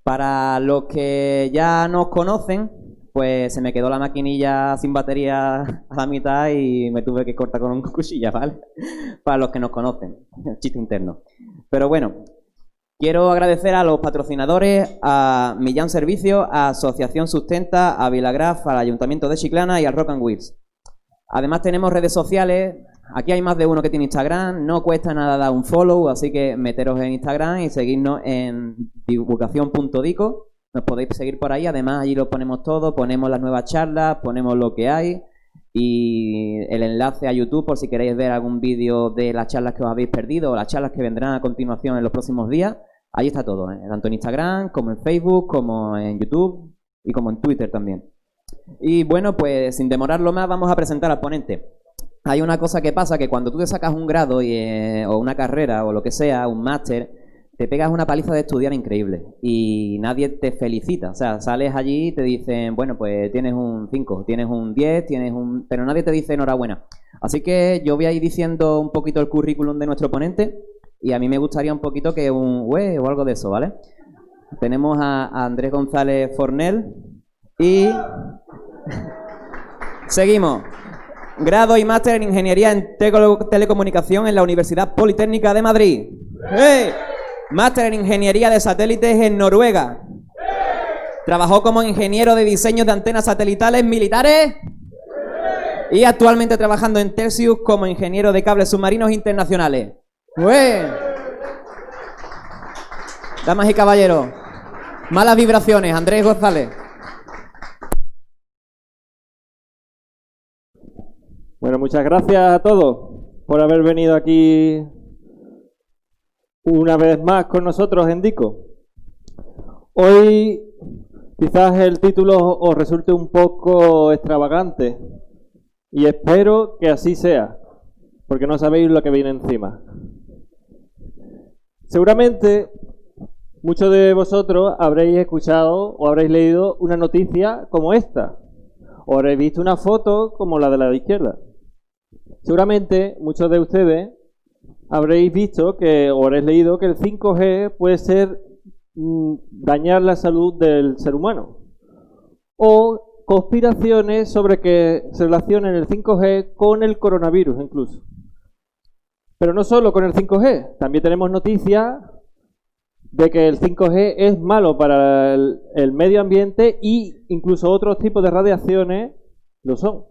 Para los que ya nos conocen, pues se me quedó la maquinilla sin batería a la mitad y me tuve que cortar con un cuchilla, ¿vale? Para los que nos conocen, chiste interno. Pero bueno, quiero agradecer a los patrocinadores, a Millán Servicios, a Asociación Sustenta, a Vilagraf, al Ayuntamiento de Chiclana y al Rock and Wheels. Además tenemos redes sociales. Aquí hay más de uno que tiene Instagram, no cuesta nada dar un follow, así que meteros en Instagram y seguirnos en divulgación.dico. Nos podéis seguir por ahí, además allí lo ponemos todo, ponemos las nuevas charlas, ponemos lo que hay y el enlace a YouTube por si queréis ver algún vídeo de las charlas que os habéis perdido o las charlas que vendrán a continuación en los próximos días. Ahí está todo, tanto en Instagram como en Facebook, como en YouTube y como en Twitter también. Y bueno, pues sin demorarlo más vamos a presentar al ponente. Hay una cosa que pasa, que cuando tú te sacas un grado o una carrera o lo que sea, un máster, te pegas una paliza de estudiar increíble y nadie te felicita. O sea, sales allí y te dicen, bueno, pues tienes un 5, tienes un 10, pero nadie te dice enhorabuena. Así que yo voy a ir diciendo un poquito el currículum de nuestro ponente y a mí me gustaría un poquito que un güey o algo de eso, ¿vale? Tenemos a Andrés González Fornel y... Seguimos. Grado y máster en Ingeniería en Telecomunicación en la Universidad Politécnica de Madrid. ¡Hey! Máster en Ingeniería de Satélites en Noruega. Trabajó como ingeniero de diseño de antenas satelitales militares. Y actualmente trabajando en Telxius como ingeniero de cables submarinos internacionales. ¡Hey! Damas y caballeros, malas vibraciones, Andrés González. Bueno, muchas gracias a todos por haber venido aquí una vez más con nosotros en Dico. Hoy quizás el título os resulte un poco extravagante y espero que así sea, porque no sabéis lo que viene encima. Seguramente muchos de vosotros habréis escuchado o habréis leído una noticia como esta, o habréis visto una foto como la de la izquierda. Seguramente muchos de ustedes habréis visto o habréis leído que el 5G puede ser dañar la salud del ser humano. O conspiraciones sobre que se relacionen el 5G con el coronavirus incluso. Pero no solo con el 5G, también tenemos noticias de que el 5G es malo para el medio ambiente y incluso otros tipos de radiaciones lo son.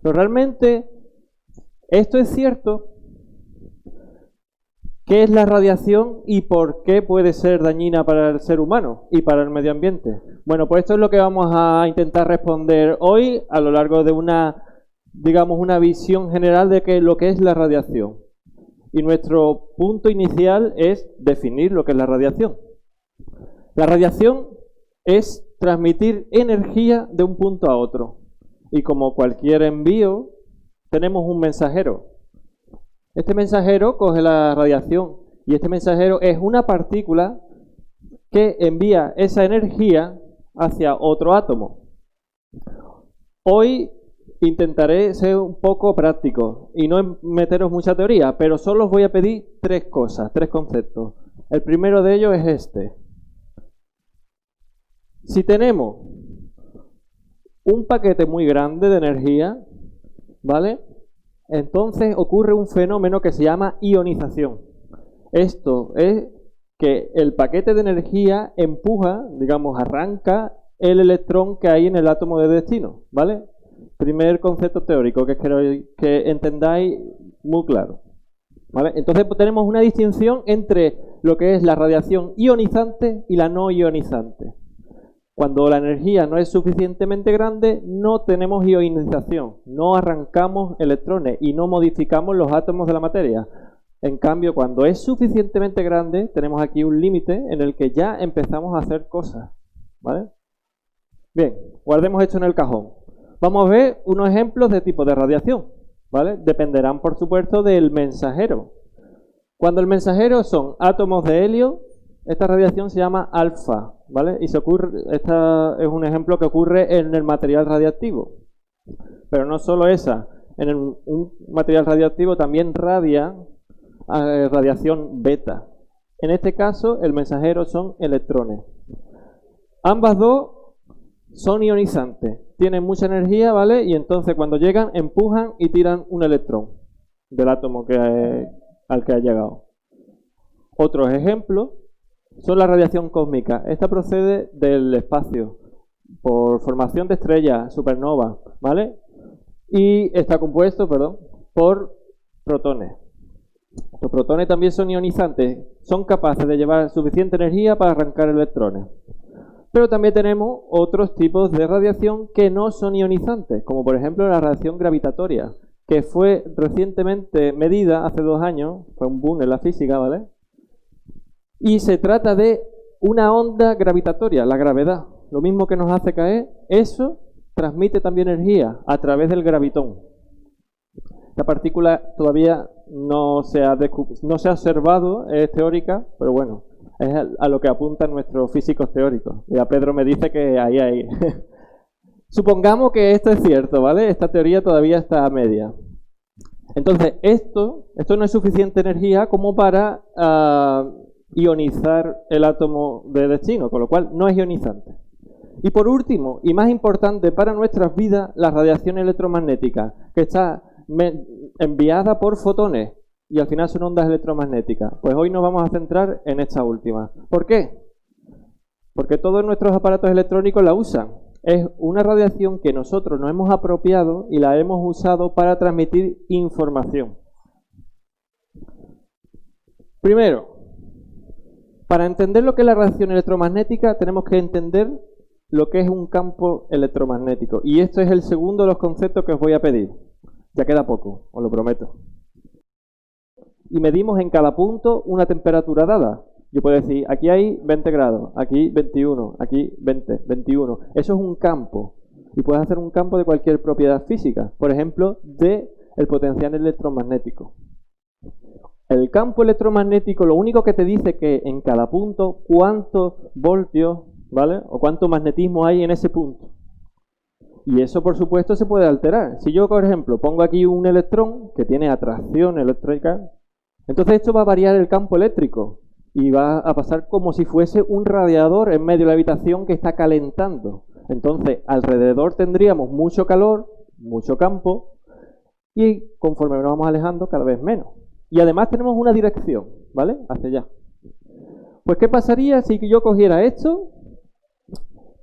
Pero realmente, ¿esto es cierto? ¿Qué es la radiación y por qué puede ser dañina para el ser humano y para el medio ambiente? Bueno, pues esto es lo que vamos a intentar responder hoy a lo largo de una visión general de lo que es la radiación. Y nuestro punto inicial es definir lo que es la radiación. La radiación es transmitir energía de un punto a otro. Y como cualquier envío, tenemos un mensajero. Este mensajero coge la radiación y este mensajero es una partícula que envía esa energía hacia otro átomo. Hoy intentaré ser un poco práctico y no meteros mucha teoría, pero solo os voy a pedir tres cosas, tres conceptos. El primero de ellos es este. Si tenemos un paquete muy grande de energía, ¿vale? Entonces ocurre un fenómeno que se llama ionización. Esto es que el paquete de energía empuja, arranca el electrón que hay en el átomo de destino, ¿vale? Primer concepto teórico que quiero que entendáis muy claro, ¿vale? Entonces tenemos una distinción entre lo que es la radiación ionizante y la no ionizante. Cuando la energía no es suficientemente grande, no tenemos ionización, no arrancamos electrones y no modificamos los átomos de la materia. En cambio, cuando es suficientemente grande, tenemos aquí un límite en el que ya empezamos a hacer cosas, ¿vale? Bien, guardemos esto en el cajón. Vamos a ver unos ejemplos de tipo de radiación, ¿vale? Dependerán, por supuesto, del mensajero. Cuando el mensajero son átomos de helio, esta radiación se llama alfa, ¿vale? Y esta es un ejemplo que ocurre en el material radiactivo. Pero no solo esa, un material radiactivo también radia radiación beta. En este caso, el mensajero son electrones. Ambas dos son ionizantes, tienen mucha energía, ¿vale? Y entonces cuando llegan, empujan y tiran un electrón del átomo al que ha llegado. Otros ejemplos son la radiación cósmica. Esta procede del espacio, por formación de estrellas, supernovas, ¿vale? Y está compuesto, por protones. Los protones también son ionizantes, son capaces de llevar suficiente energía para arrancar electrones. Pero también tenemos otros tipos de radiación que no son ionizantes, como por ejemplo la radiación gravitatoria, que fue recientemente medida hace 2 años, fue un boom en la física, ¿vale? Y se trata de una onda gravitatoria, la gravedad. Lo mismo que nos hace caer, eso transmite también energía a través del gravitón. Esta partícula todavía no se ha observado, es teórica, pero bueno, es a lo que apuntan nuestros físicos teóricos. Ya Pedro me dice que ahí. Supongamos que esto es cierto, ¿vale? Esta teoría todavía está a media. Entonces, esto no es suficiente energía como para ionizar el átomo de destino, con lo cual no es ionizante. Y por último, y más importante para nuestras vidas, la radiación electromagnética, que está enviada por fotones y al final son ondas electromagnéticas. Pues hoy nos vamos a centrar en esta última. ¿Por qué? Porque todos nuestros aparatos electrónicos la usan. Es una radiación que nosotros nos hemos apropiado y la hemos usado para transmitir información. Primero, para entender lo que es la radiación electromagnética tenemos que entender lo que es un campo electromagnético. Y esto es el segundo de los conceptos que os voy a pedir. Ya queda poco, os lo prometo. Y medimos en cada punto una temperatura dada. Yo puedo decir, aquí hay 20 grados, aquí 21, aquí 20, 21. Eso es un campo. Y puedes hacer un campo de cualquier propiedad física. Por ejemplo, del potencial electromagnético. El campo electromagnético lo único que te dice que en cada punto cuántos voltios, ¿vale? O cuánto magnetismo hay en ese punto. Y eso, por supuesto, se puede alterar. Si yo, por ejemplo, pongo aquí un electrón que tiene atracción eléctrica, entonces esto va a variar el campo eléctrico y va a pasar como si fuese un radiador en medio de la habitación que está calentando. Entonces, alrededor tendríamos mucho calor, mucho campo, y conforme nos vamos alejando, cada vez menos. Y además tenemos una dirección, ¿vale? Hacia allá. Pues, ¿qué pasaría si yo cogiera esto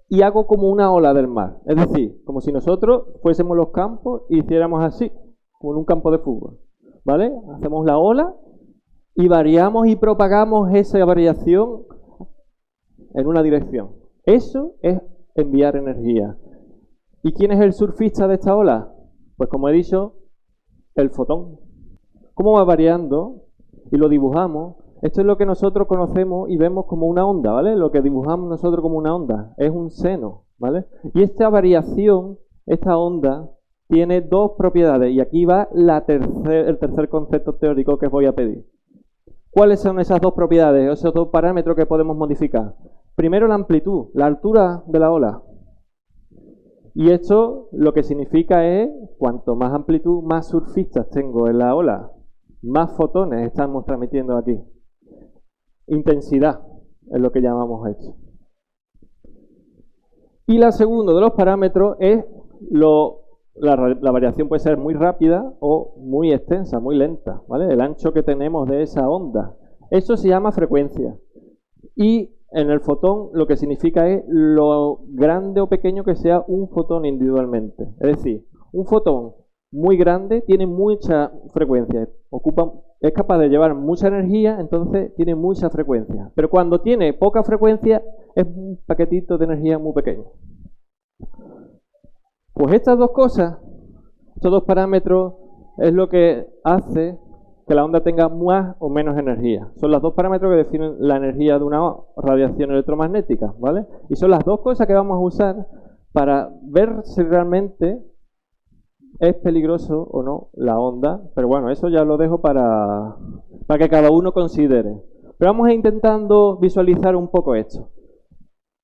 y hago como una ola del mar? Es decir, como si nosotros fuésemos los campos y hiciéramos así, como en un campo de fútbol, ¿vale? Hacemos la ola y variamos y propagamos esa variación en una dirección. Eso es enviar energía. ¿Y quién es el surfista de esta ola? Pues como he dicho, el fotón. ¿Cómo va variando? Y lo dibujamos. Esto es lo que nosotros conocemos y vemos como una onda, ¿vale? Lo que dibujamos nosotros como una onda es un seno, ¿vale? Y esta variación, esta onda, tiene dos propiedades. Y aquí va el tercer concepto teórico que os voy a pedir. ¿Cuáles son esas dos propiedades, esos dos parámetros que podemos modificar? Primero, la amplitud, la altura de la ola. Y esto lo que significa es, cuanto más amplitud, más surfistas tengo en la ola, más fotones estamos transmitiendo aquí. Intensidad es lo que llamamos esto. Y la segunda de los parámetros es la variación puede ser muy rápida o muy extensa, muy lenta, ¿vale? El ancho que tenemos de esa onda. Eso se llama frecuencia. Y en el fotón lo que significa es lo grande o pequeño que sea un fotón individualmente. Es decir, un fotón muy grande tiene mucha frecuencia, es capaz de llevar mucha energía, entonces tiene mucha frecuencia. Pero cuando tiene poca frecuencia es un paquetito de energía muy pequeño. Pues estas dos cosas, estos dos parámetros, es lo que hace que la onda tenga más o menos energía. Son los dos parámetros que definen la energía de una radiación electromagnética, ¿vale? Y son las dos cosas que vamos a usar para ver si realmente es peligroso o no la onda. Pero bueno, eso ya lo dejo para que cada uno considere. Pero vamos a ir intentando visualizar un poco esto.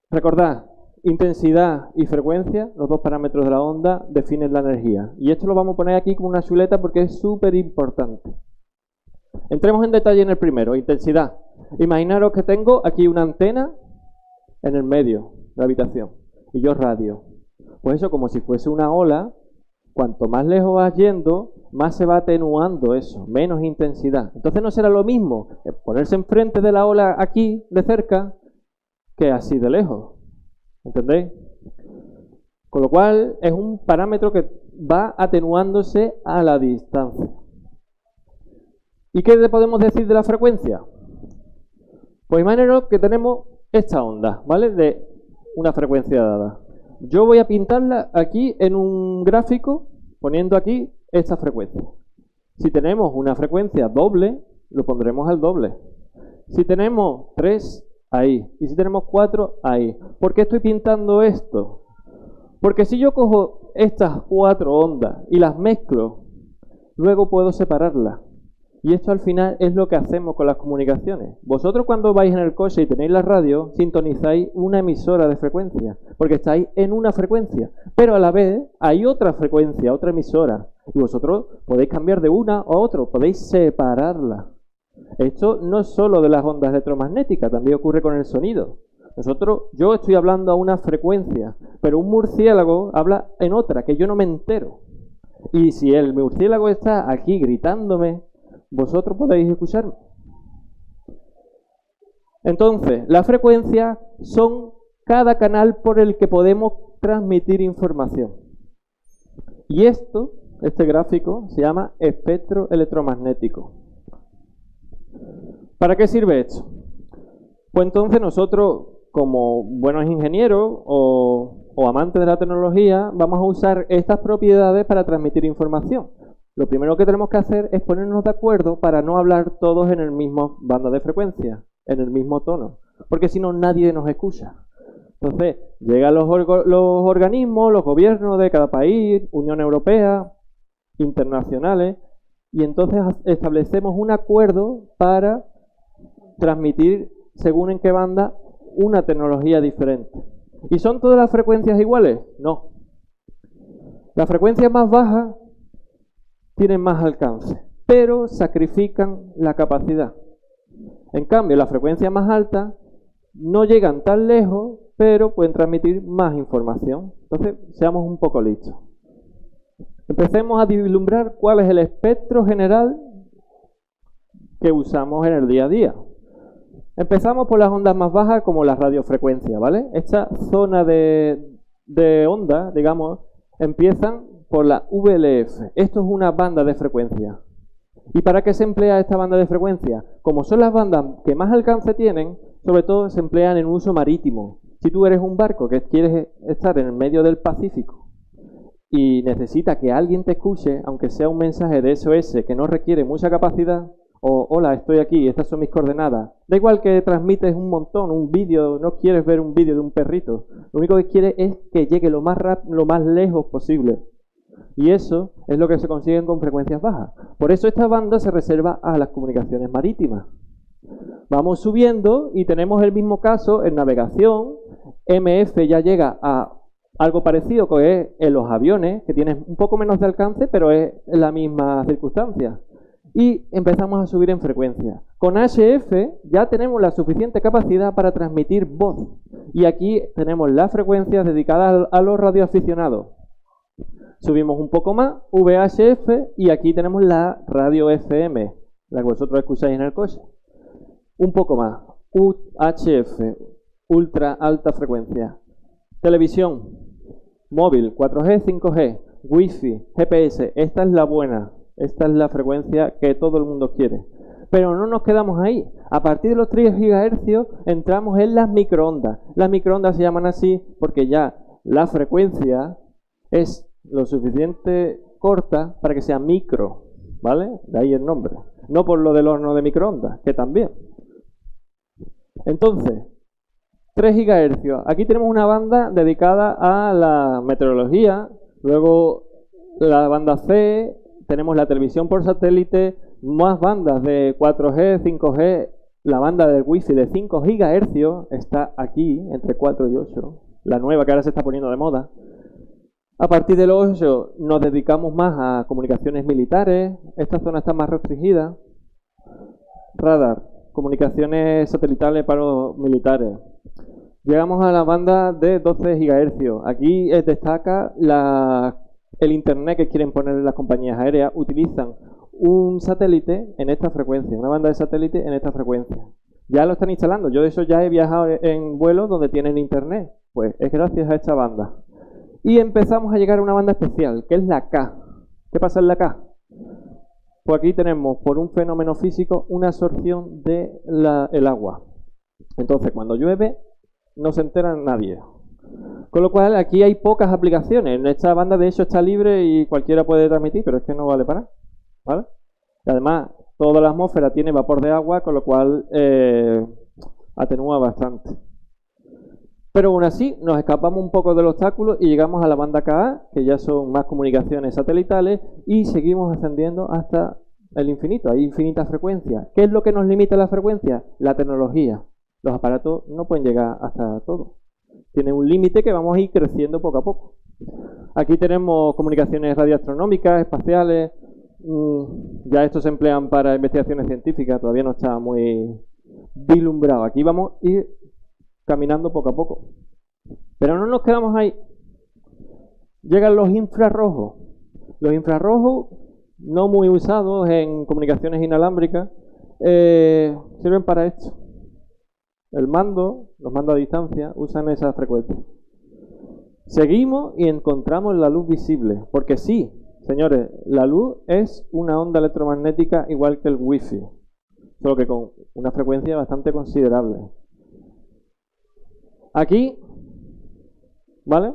Recordad, intensidad y frecuencia, los dos parámetros de la onda, definen la energía. Y esto lo vamos a poner aquí como una chuleta porque es súper importante. Entremos en detalle en el primero, intensidad. Imaginaros que tengo aquí una antena en el medio de la habitación y yo radio. Pues eso, como si fuese una ola, cuanto más lejos vas yendo, más se va atenuando eso, menos intensidad. Entonces no será lo mismo ponerse enfrente de la ola aquí, de cerca, que así de lejos. ¿Entendéis? Con lo cual es un parámetro que va atenuándose a la distancia. ¿Y qué le podemos decir de la frecuencia? Pues imaginaros que tenemos esta onda, ¿vale? De una frecuencia dada. Yo voy a pintarla aquí en un gráfico poniendo aquí esta frecuencia. Si tenemos una frecuencia doble, lo pondremos al doble. Si tenemos 3, ahí. Y si tenemos 4, ahí. ¿Por qué estoy pintando esto? Porque si yo cojo estas 4 ondas y las mezclo, luego puedo separarlas. Y esto al final es lo que hacemos con las comunicaciones. Vosotros cuando vais en el coche y tenéis la radio, sintonizáis una emisora de frecuencia, porque estáis en una frecuencia, pero a la vez hay otra frecuencia, otra emisora, y vosotros podéis cambiar de una a otra, podéis separarla. Esto no es solo de las ondas electromagnéticas, también ocurre con el sonido. Yo estoy hablando a una frecuencia, pero un murciélago habla en otra, que yo no me entero. Y si el murciélago está aquí gritándome, vosotros podéis escucharme. Entonces, las frecuencias son cada canal por el que podemos transmitir información. Y este gráfico, se llama espectro electromagnético. ¿Para qué sirve esto? Pues entonces nosotros, como buenos ingenieros o amantes de la tecnología, vamos a usar estas propiedades para transmitir información. Lo primero que tenemos que hacer es ponernos de acuerdo para no hablar todos en el mismo banda de frecuencia, en el mismo tono, porque si no nadie nos escucha. Entonces, llegan los organismos, los gobiernos de cada país, Unión Europea, internacionales, y entonces establecemos un acuerdo para transmitir, según en qué banda, una tecnología diferente. ¿Y son todas las frecuencias iguales? No. Las frecuencias más bajas tienen más alcance, pero sacrifican la capacidad. En cambio, las frecuencias más altas no llegan tan lejos, pero pueden transmitir más información. Entonces, seamos un poco listos. Empecemos a vislumbrar cuál es el espectro general que usamos en el día a día. Empezamos por las ondas más bajas, como las radiofrecuencias, ¿vale? Esta zona de onda, digamos, empiezan por la VLF. Esto es una banda de frecuencia. ¿Y para qué se emplea esta banda de frecuencia? Como son las bandas que más alcance tienen, sobre todo se emplean en uso marítimo. Si tú eres un barco que quieres estar en el medio del Pacífico y necesita que alguien te escuche, aunque sea un mensaje de SOS que no requiere mucha capacidad, o hola, estoy aquí, estas son mis coordenadas. Da igual que transmites un montón, un vídeo, no quieres ver un vídeo de un perrito. Lo único que quieres es que llegue lo más lejos posible. Y eso es lo que se consigue con frecuencias bajas. Por eso esta banda se reserva a las comunicaciones marítimas. Vamos subiendo y tenemos el mismo caso en navegación. MF ya llega a algo parecido que es en los aviones, que tienen un poco menos de alcance, pero es la misma circunstancia. Y empezamos a subir en frecuencia. Con HF ya tenemos la suficiente capacidad para transmitir voz. Y aquí tenemos las frecuencias dedicadas a los radioaficionados. Subimos un poco más, VHF, y aquí tenemos la radio FM, la que vosotros escucháis en el coche. Un poco más, UHF, ultra alta frecuencia. Televisión, móvil, 4G, 5G, Wi-Fi, GPS, esta es la buena. Esta es la frecuencia que todo el mundo quiere. Pero no nos quedamos ahí. A partir de los 3 GHz entramos en las microondas. Las microondas se llaman así porque ya la frecuencia es lo suficiente corta para que sea micro, ¿vale? De ahí el nombre. No por lo del horno de microondas, que también. Entonces, 3 GHz. Aquí tenemos una banda dedicada a la meteorología. Luego la banda C. Tenemos la televisión por satélite, más bandas de 4G, 5G, la banda del Wi-Fi de 5 GHz está aquí, entre 4 y 8, la nueva que ahora se está poniendo de moda. A partir del 8 nos dedicamos más a comunicaciones militares, esta zona está más restringida. Radar, comunicaciones satelitales para los militares. Llegamos a la banda de 12 GHz. Aquí destaca el internet que quieren poner las compañías aéreas. Utilizan un satélite en esta frecuencia, una banda de satélite en esta frecuencia. Ya lo están instalando. Yo de eso ya he viajado en vuelos donde tienen internet. Pues es gracias a esta banda. Y empezamos a llegar a una banda especial, que es la K. ¿Qué pasa en la K? Pues aquí tenemos, por un fenómeno físico, una absorción del agua. Entonces, cuando llueve, no se entera nadie. Con lo cual, aquí hay pocas aplicaciones. Esta banda, de hecho, está libre y cualquiera puede transmitir, pero es que no vale para nada, ¿vale? Y además, toda la atmósfera tiene vapor de agua, con lo cual atenúa bastante. Pero aún así, nos escapamos un poco del obstáculo y llegamos a la banda Ka, que ya son más comunicaciones satelitales, y seguimos ascendiendo hasta el infinito. Hay infinitas frecuencias. ¿Qué es lo que nos limita la frecuencia? La tecnología. Los aparatos no pueden llegar hasta todo. Tiene un límite que vamos a ir creciendo poco a poco. Aquí tenemos comunicaciones radioastronómicas, espaciales. Ya estos se emplean para investigaciones científicas. Todavía no está muy vislumbrado. Aquí vamos a ir caminando poco a poco. Pero no nos quedamos ahí. Llegan los infrarrojos. Los infrarrojos, no muy usados en comunicaciones inalámbricas, sirven para esto. Los mandos a distancia, usan esa frecuencia. Seguimos y encontramos la luz visible. Porque sí, señores, la luz es una onda electromagnética igual que el wifi, solo que con una frecuencia bastante considerable. Aquí, ¿vale?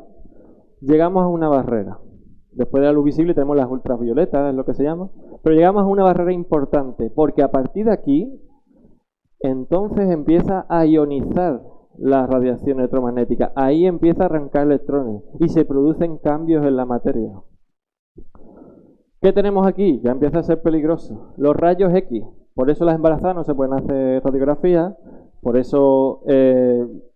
Llegamos a una barrera. Después de la luz visible tenemos las ultravioletas, es lo que se llama. Pero llegamos a una barrera importante, porque a partir de aquí, entonces empieza a ionizar la radiación electromagnética. Ahí empieza a arrancar electrones y se producen cambios en la materia. ¿Qué tenemos aquí? Ya empieza a ser peligroso. Los rayos X. Por eso las embarazadas no se pueden hacer radiografías. Por eso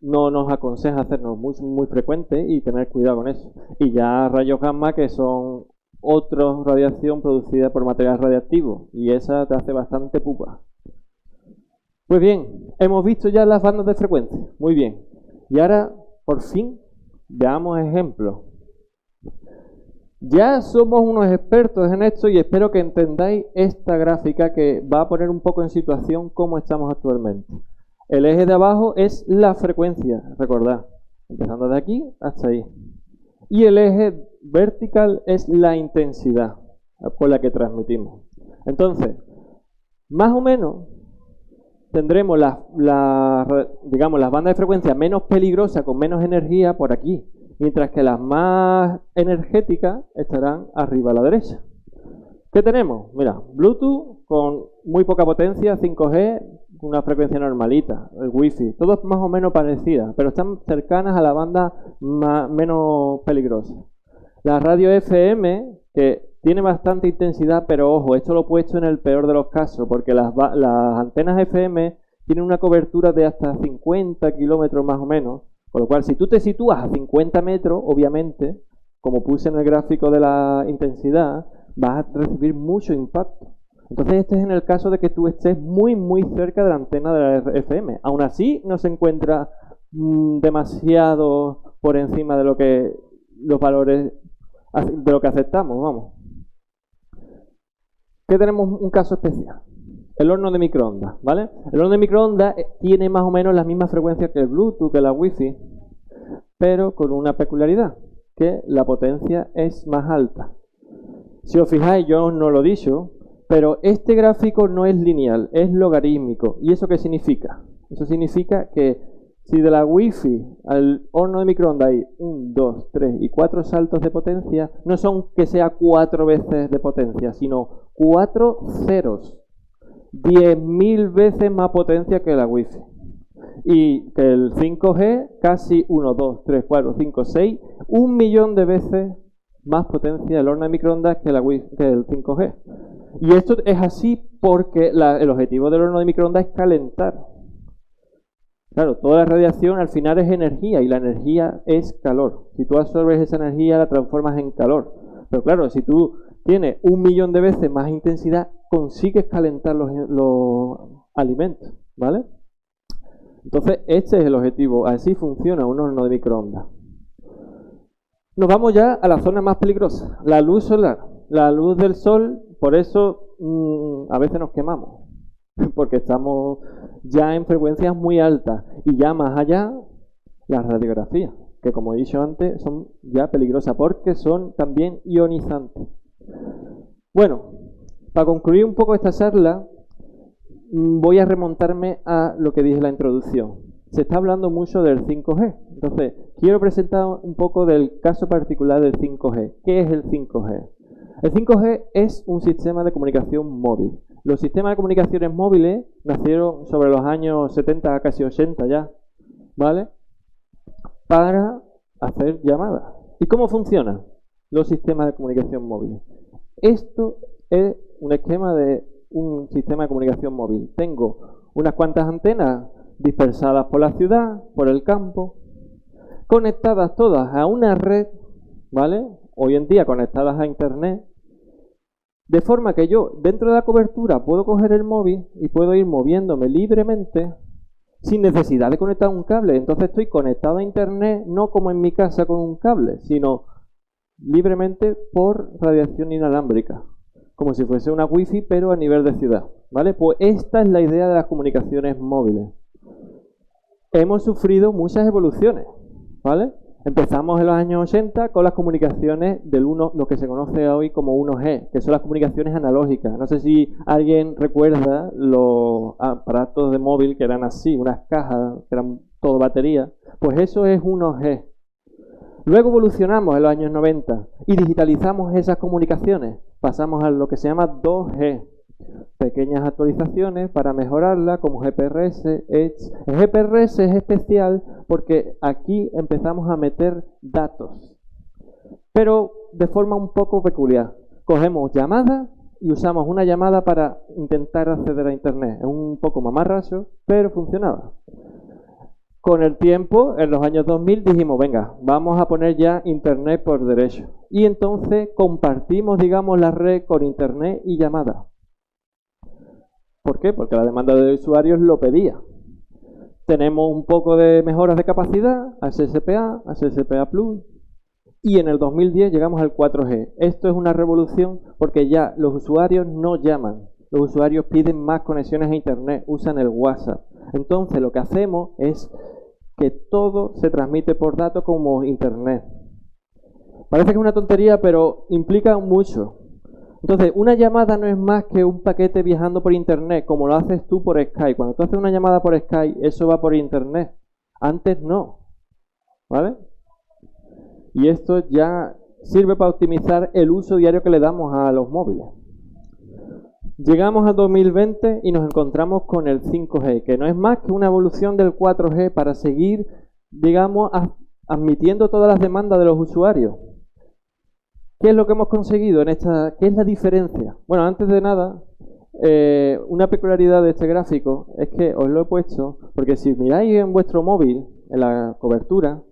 no nos aconseja hacernos muy frecuentes y tener cuidado con eso. Y ya rayos gamma, que son otra radiación producida por material radiactivo. Y esa te hace bastante pupa. Pues bien, hemos visto ya las bandas de frecuencia. Muy bien. Y ahora, por fin, veamos ejemplos. Ya somos unos expertos en esto y espero que entendáis esta gráfica que va a poner un poco en situación cómo estamos actualmente. El eje de abajo es la frecuencia, recordad, empezando de aquí hasta ahí. Y el eje vertical es la intensidad por la que transmitimos. Entonces, más o menos tendremos digamos, las bandas de frecuencia menos peligrosas, con menos energía, por aquí, mientras que las más energéticas estarán arriba a la derecha. ¿Qué tenemos? Mira, Bluetooth con muy poca potencia, 5G, una frecuencia normalita, el Wi-Fi, todas más o menos parecidas, pero están cercanas a la banda menos peligrosa. La radio FM, que tiene bastante intensidad, pero ojo, esto lo he puesto en el peor de los casos, porque las antenas FM tienen una cobertura de hasta 50 kilómetros más o menos, con lo cual si tú te sitúas a 50 metros, obviamente, como puse en el gráfico de la intensidad, vas a recibir mucho impacto. Entonces este es en el caso de que tú estés muy cerca de la antena de la FM. Aún así no se encuentra demasiado por encima de lo que los valores de lo que aceptamos, vamos. ¿Qué tenemos? Un caso especial. El horno de microondas, ¿vale? El horno de microondas tiene más o menos la misma frecuencia que el Bluetooth, que la Wi-Fi, pero con una peculiaridad, que la potencia es más alta. Si os fijáis, yo no lo he dicho, pero este gráfico no es lineal, es logarítmico. ¿Y eso qué significa? Eso significa que si de la Wi-Fi al horno de microondas hay 1, 2, 3 y 4 saltos de potencia, no son que sea 4 veces de potencia, sino 4 ceros. 10.000 veces más potencia que la Wi-Fi. Y que el 5G, casi 1, 2, 3, 4, 5, 6, 1.000.000 de veces más potencia del horno de microondas que el 5G. Y esto es así porque el objetivo del horno de microondas es calentar. Claro, toda la radiación al final es energía y la energía es calor. Si tú absorbes esa energía, la transformas en calor. Pero claro, si tú tienes 1.000.000 de veces más intensidad, consigues calentar los alimentos. ¿vale? Entonces, este es el objetivo. Así funciona un horno de microondas. Nos vamos ya a la zona más peligrosa, la luz solar. La luz del sol, por eso a veces nos quemamos, porque estamos ya en frecuencias muy altas. Y ya más allá, las radiografías, que como he dicho antes, son ya peligrosas porque son también ionizantes. Bueno, para concluir un poco esta charla, voy a remontarme a lo que dije en la introducción. Se está hablando mucho del 5G. Entonces, quiero presentar un poco del caso particular del 5G. ¿Qué es el 5G? El 5G es un sistema de comunicación móvil. Los sistemas de comunicaciones móviles nacieron sobre los años 70, casi 80 ya, ¿vale? Para hacer llamadas. ¿Y cómo funcionan los sistemas de comunicación móviles? Esto es un esquema de un sistema de comunicación móvil. Tengo unas cuantas antenas dispersadas por la ciudad, por el campo, conectadas todas a una red, ¿vale? Hoy en día conectadas a internet, de forma que yo dentro de la cobertura puedo coger el móvil y puedo ir moviéndome libremente sin necesidad de conectar un cable. Entonces estoy conectado a internet no como en mi casa con un cable, sino libremente por radiación inalámbrica, como si fuese una wifi pero a nivel de ciudad, ¿vale? Pues esta es la idea de las comunicaciones móviles. Hemos sufrido muchas evoluciones, ¿vale? Empezamos en los años 80 con las comunicaciones lo que se conoce hoy como 1G, que son las comunicaciones analógicas. No sé si alguien recuerda los aparatos de móvil que eran así, unas cajas que eran todo batería. Pues eso es 1G. Luego evolucionamos en los años 90 y digitalizamos esas comunicaciones. Pasamos a lo que se llama 2G. Pequeñas actualizaciones para mejorarla, como GPRS, Edge. El GPRS es especial porque aquí empezamos a meter datos, pero de forma un poco peculiar. Cogemos llamadas y usamos una llamada para intentar acceder a internet. Es un poco mamarracho, pero funcionaba. Con el tiempo, en los años 2000, dijimos, venga, vamos a poner ya internet por derecho. Y entonces compartimos, digamos, la red con internet y llamadas. ¿Por qué? Porque la demanda de usuarios lo pedía. Tenemos un poco de mejoras de capacidad, HSPA Plus, y en el 2010 llegamos al 4G. Esto es una revolución porque ya los usuarios no llaman, los usuarios piden más conexiones a internet, usan el WhatsApp. Entonces lo que hacemos es que todo se transmite por datos como internet. Parece que es una tontería, pero implica mucho. Entonces, una llamada no es más que un paquete viajando por internet, como lo haces tú por Skype. Cuando tú haces una llamada por Skype, eso va por internet. Antes no, ¿vale? Y esto ya sirve para optimizar el uso diario que le damos a los móviles. Llegamos al 2020 y nos encontramos con el 5G, que no es más que una evolución del 4G para seguir, digamos, admitiendo todas las demandas de los usuarios. ¿Qué es lo que hemos conseguido en esta? ¿Qué es la diferencia? Bueno, antes de nada, una peculiaridad de este gráfico es que os lo he puesto porque si miráis en vuestro móvil, en la cobertura,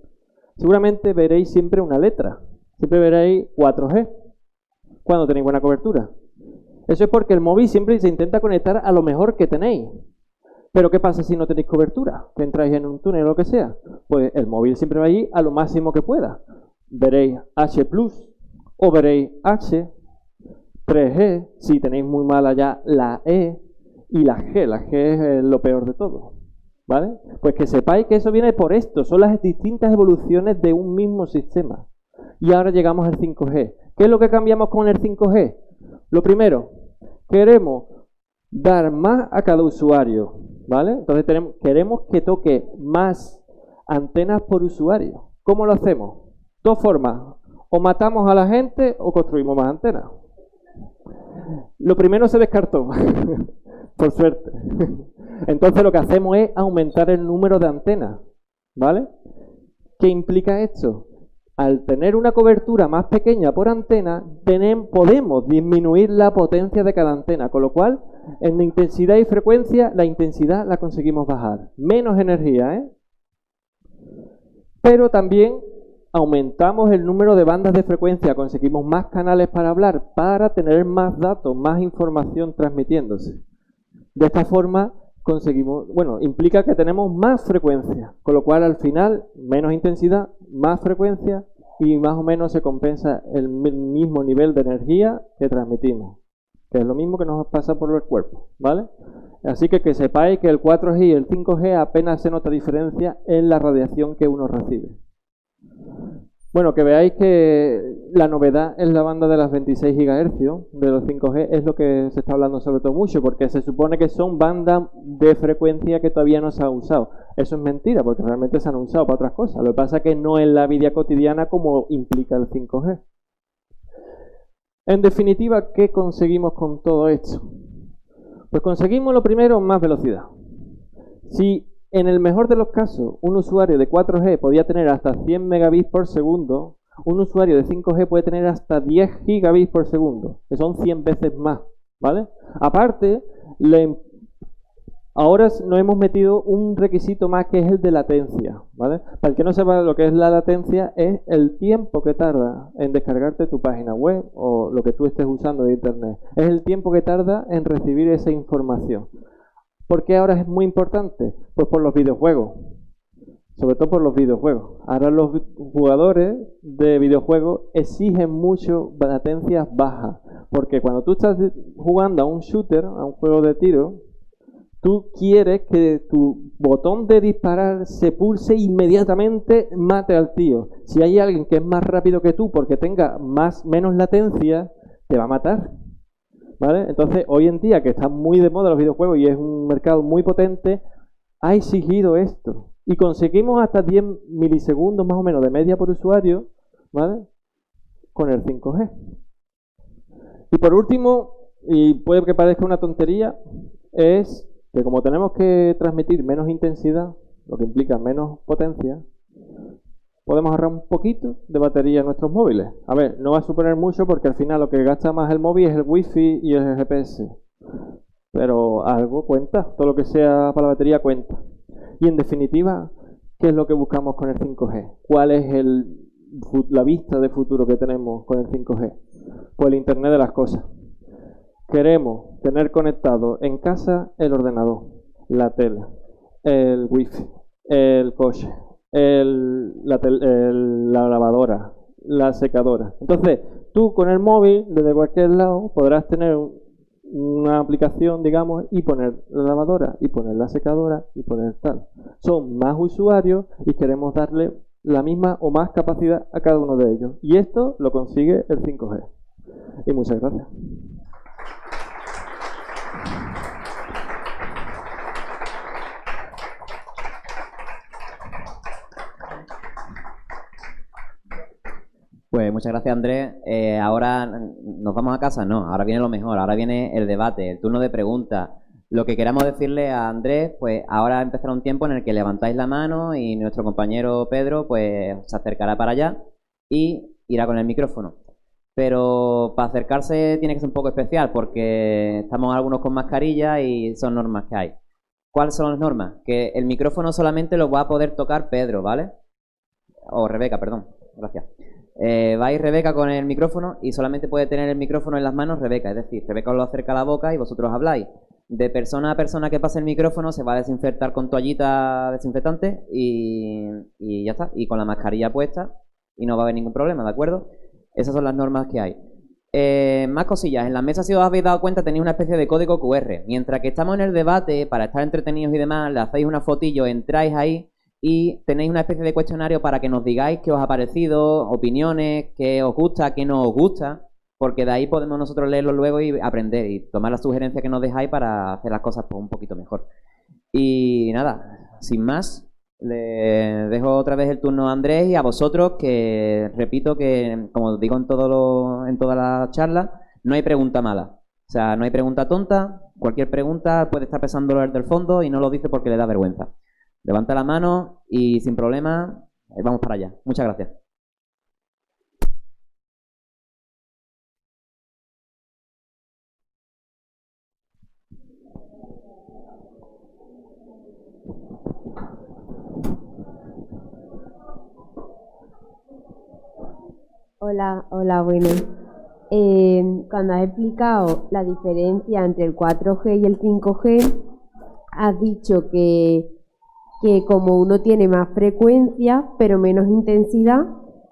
seguramente veréis siempre una letra. Siempre veréis 4G cuando tenéis buena cobertura. Eso es porque el móvil siempre se intenta conectar a lo mejor que tenéis. Pero ¿qué pasa si no tenéis cobertura? Que entráis en un túnel o lo que sea. Pues el móvil siempre va a ir a lo máximo que pueda. Veréis H+, o veréis H, 3G, si tenéis muy mala ya la E y la G. La G es lo peor de todo, ¿vale? Pues que sepáis que eso viene por esto, son las distintas evoluciones de un mismo sistema. Y ahora llegamos al 5G. ¿Qué es lo que cambiamos con el 5G? Lo primero, queremos dar más a cada usuario, ¿vale? Entonces queremos que toque más antenas por usuario. ¿Cómo lo hacemos? Dos formas. O matamos a la gente o construimos más antenas. Lo primero se descartó, por suerte. Entonces lo que hacemos es aumentar el número de antenas, ¿vale? ¿Qué implica esto? Al tener una cobertura más pequeña por antena, podemos disminuir la potencia de cada antena, con lo cual en intensidad y frecuencia la intensidad la conseguimos bajar. Menos energía, ¿eh? Pero también aumentamos el número de bandas de frecuencia, conseguimos más canales para hablar, para tener más datos, más información transmitiéndose. De esta forma conseguimos, bueno, implica que tenemos más frecuencia, con lo cual al final menos intensidad, más frecuencia y más o menos se compensa el mismo nivel de energía que transmitimos, que es lo mismo que nos pasa por el cuerpo, ¿vale? Así que sepáis que el 4G y el 5G apenas se nota diferencia en la radiación que uno recibe. Bueno, que veáis que la novedad es la banda de las 26 GHz de los 5G, es lo que se está hablando sobre todo mucho, porque se supone que son bandas de frecuencia que todavía no se han usado. Eso es mentira, porque realmente se han usado para otras cosas. Lo que pasa es que no en la vida cotidiana como implica el 5G. En definitiva, ¿qué conseguimos con todo esto? Pues conseguimos lo primero, más velocidad. Si en el mejor de los casos, un usuario de 4G podía tener hasta 100 megabits por segundo, un usuario de 5G puede tener hasta 10 gigabits por segundo, que son 100 veces más, ¿vale? Aparte, ahora nos hemos metido un requisito más que es el de latencia, ¿vale? Para el que no sepa lo que es la latencia, es el tiempo que tarda en descargarte tu página web o lo que tú estés usando de internet. Es el tiempo que tarda en recibir esa información. ¿Por qué ahora es muy importante? Pues por los videojuegos, sobre todo por los videojuegos. Ahora los jugadores de videojuegos exigen mucho latencias bajas, porque cuando tú estás jugando a un shooter, a un juego de tiro, tú quieres que tu botón de disparar se pulse inmediatamente, mate al tío. Si hay alguien que es más rápido que tú porque tenga menos latencia, te va a matar. ¿Vale? Entonces, hoy en día, que están muy de moda los videojuegos y es un mercado muy potente, ha exigido esto. Y conseguimos hasta 10 milisegundos más o menos de media por usuario, ¿vale? Con el 5G. Y por último, y puede que parezca una tontería, es que como tenemos que transmitir menos intensidad, lo que implica menos potencia, podemos ahorrar un poquito de batería en nuestros móviles. A ver, no va a suponer mucho porque al final lo que gasta más el móvil es el wifi y el GPS. Pero algo cuenta, todo lo que sea para la batería cuenta. Y en definitiva, ¿qué es lo que buscamos con el 5G? ¿Cuál es la vista de futuro que tenemos con el 5G? Pues el Internet de las cosas. Queremos tener conectado en casa el ordenador, la tele, el wifi, el coche, la lavadora, la secadora. Entonces, tú con el móvil, desde cualquier lado, podrás tener una aplicación, digamos, y poner la lavadora, y poner la secadora, y poner tal. Son más usuarios y queremos darle la misma o más capacidad a cada uno de ellos. Y esto lo consigue el 5G. Y muchas gracias. Pues muchas gracias, Andrés. Ahora nos vamos a casa, no, ahora viene lo mejor, ahora viene el debate, el turno de preguntas. Lo que queramos decirle a Andrés, pues ahora empezará un tiempo en el que levantáis la mano y nuestro compañero Pedro pues se acercará para allá y irá con el micrófono. Pero para acercarse tiene que ser un poco especial porque estamos algunos con mascarilla y son normas que hay. ¿Cuáles son las normas? Que el micrófono solamente lo va a poder tocar Pedro, ¿vale? O Rebeca, perdón. Gracias. Va a ir Rebeca con el micrófono y solamente puede tener el micrófono en las manos Rebeca. Es decir, Rebeca os lo acerca a la boca y vosotros habláis. De persona a persona que pase el micrófono se va a desinfectar con toallita desinfectante y ya está. Y con la mascarilla puesta y no va a haber ningún problema, ¿de acuerdo? Esas son las normas que hay. Más cosillas. En la mesa, si os habéis dado cuenta, tenéis una especie de código QR. Mientras que estamos en el debate, para estar entretenidos y demás, le hacéis una fotillo, entráis ahí y tenéis una especie de cuestionario para que nos digáis qué os ha parecido, opiniones, qué os gusta, qué no os gusta, porque de ahí podemos nosotros leerlo luego y aprender y tomar las sugerencias que nos dejáis para hacer las cosas pues, un poquito mejor. Y nada, sin más, le dejo otra vez el turno a Andrés y a vosotros, que repito que, como digo en todas las charlas, no hay pregunta mala. O sea, no hay pregunta tonta, cualquier pregunta puede estar pensándolo desde el fondo y no lo dice porque le da vergüenza. Levanta la mano y sin problema vamos para allá. Muchas gracias. Hola, bueno. Cuando has explicado la diferencia entre el 4G y el 5G, has dicho que como uno tiene más frecuencia, pero menos intensidad,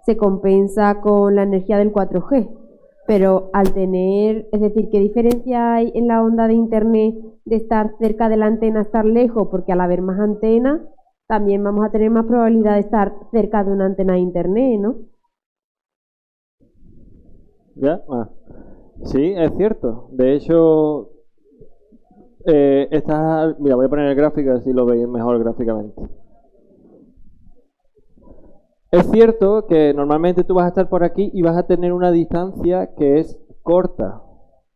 se compensa con la energía del 4G. Pero al tener, es decir, ¿qué diferencia hay en la onda de Internet de estar cerca de la antena a estar lejos? Porque al haber más antenas, también vamos a tener más probabilidad de estar cerca de una antena de Internet, ¿no? ¿Ya? Sí, es cierto. De hecho, mira, voy a poner el gráfico así lo veis mejor gráficamente. Es cierto que normalmente tú vas a estar por aquí y vas a tener una distancia que es corta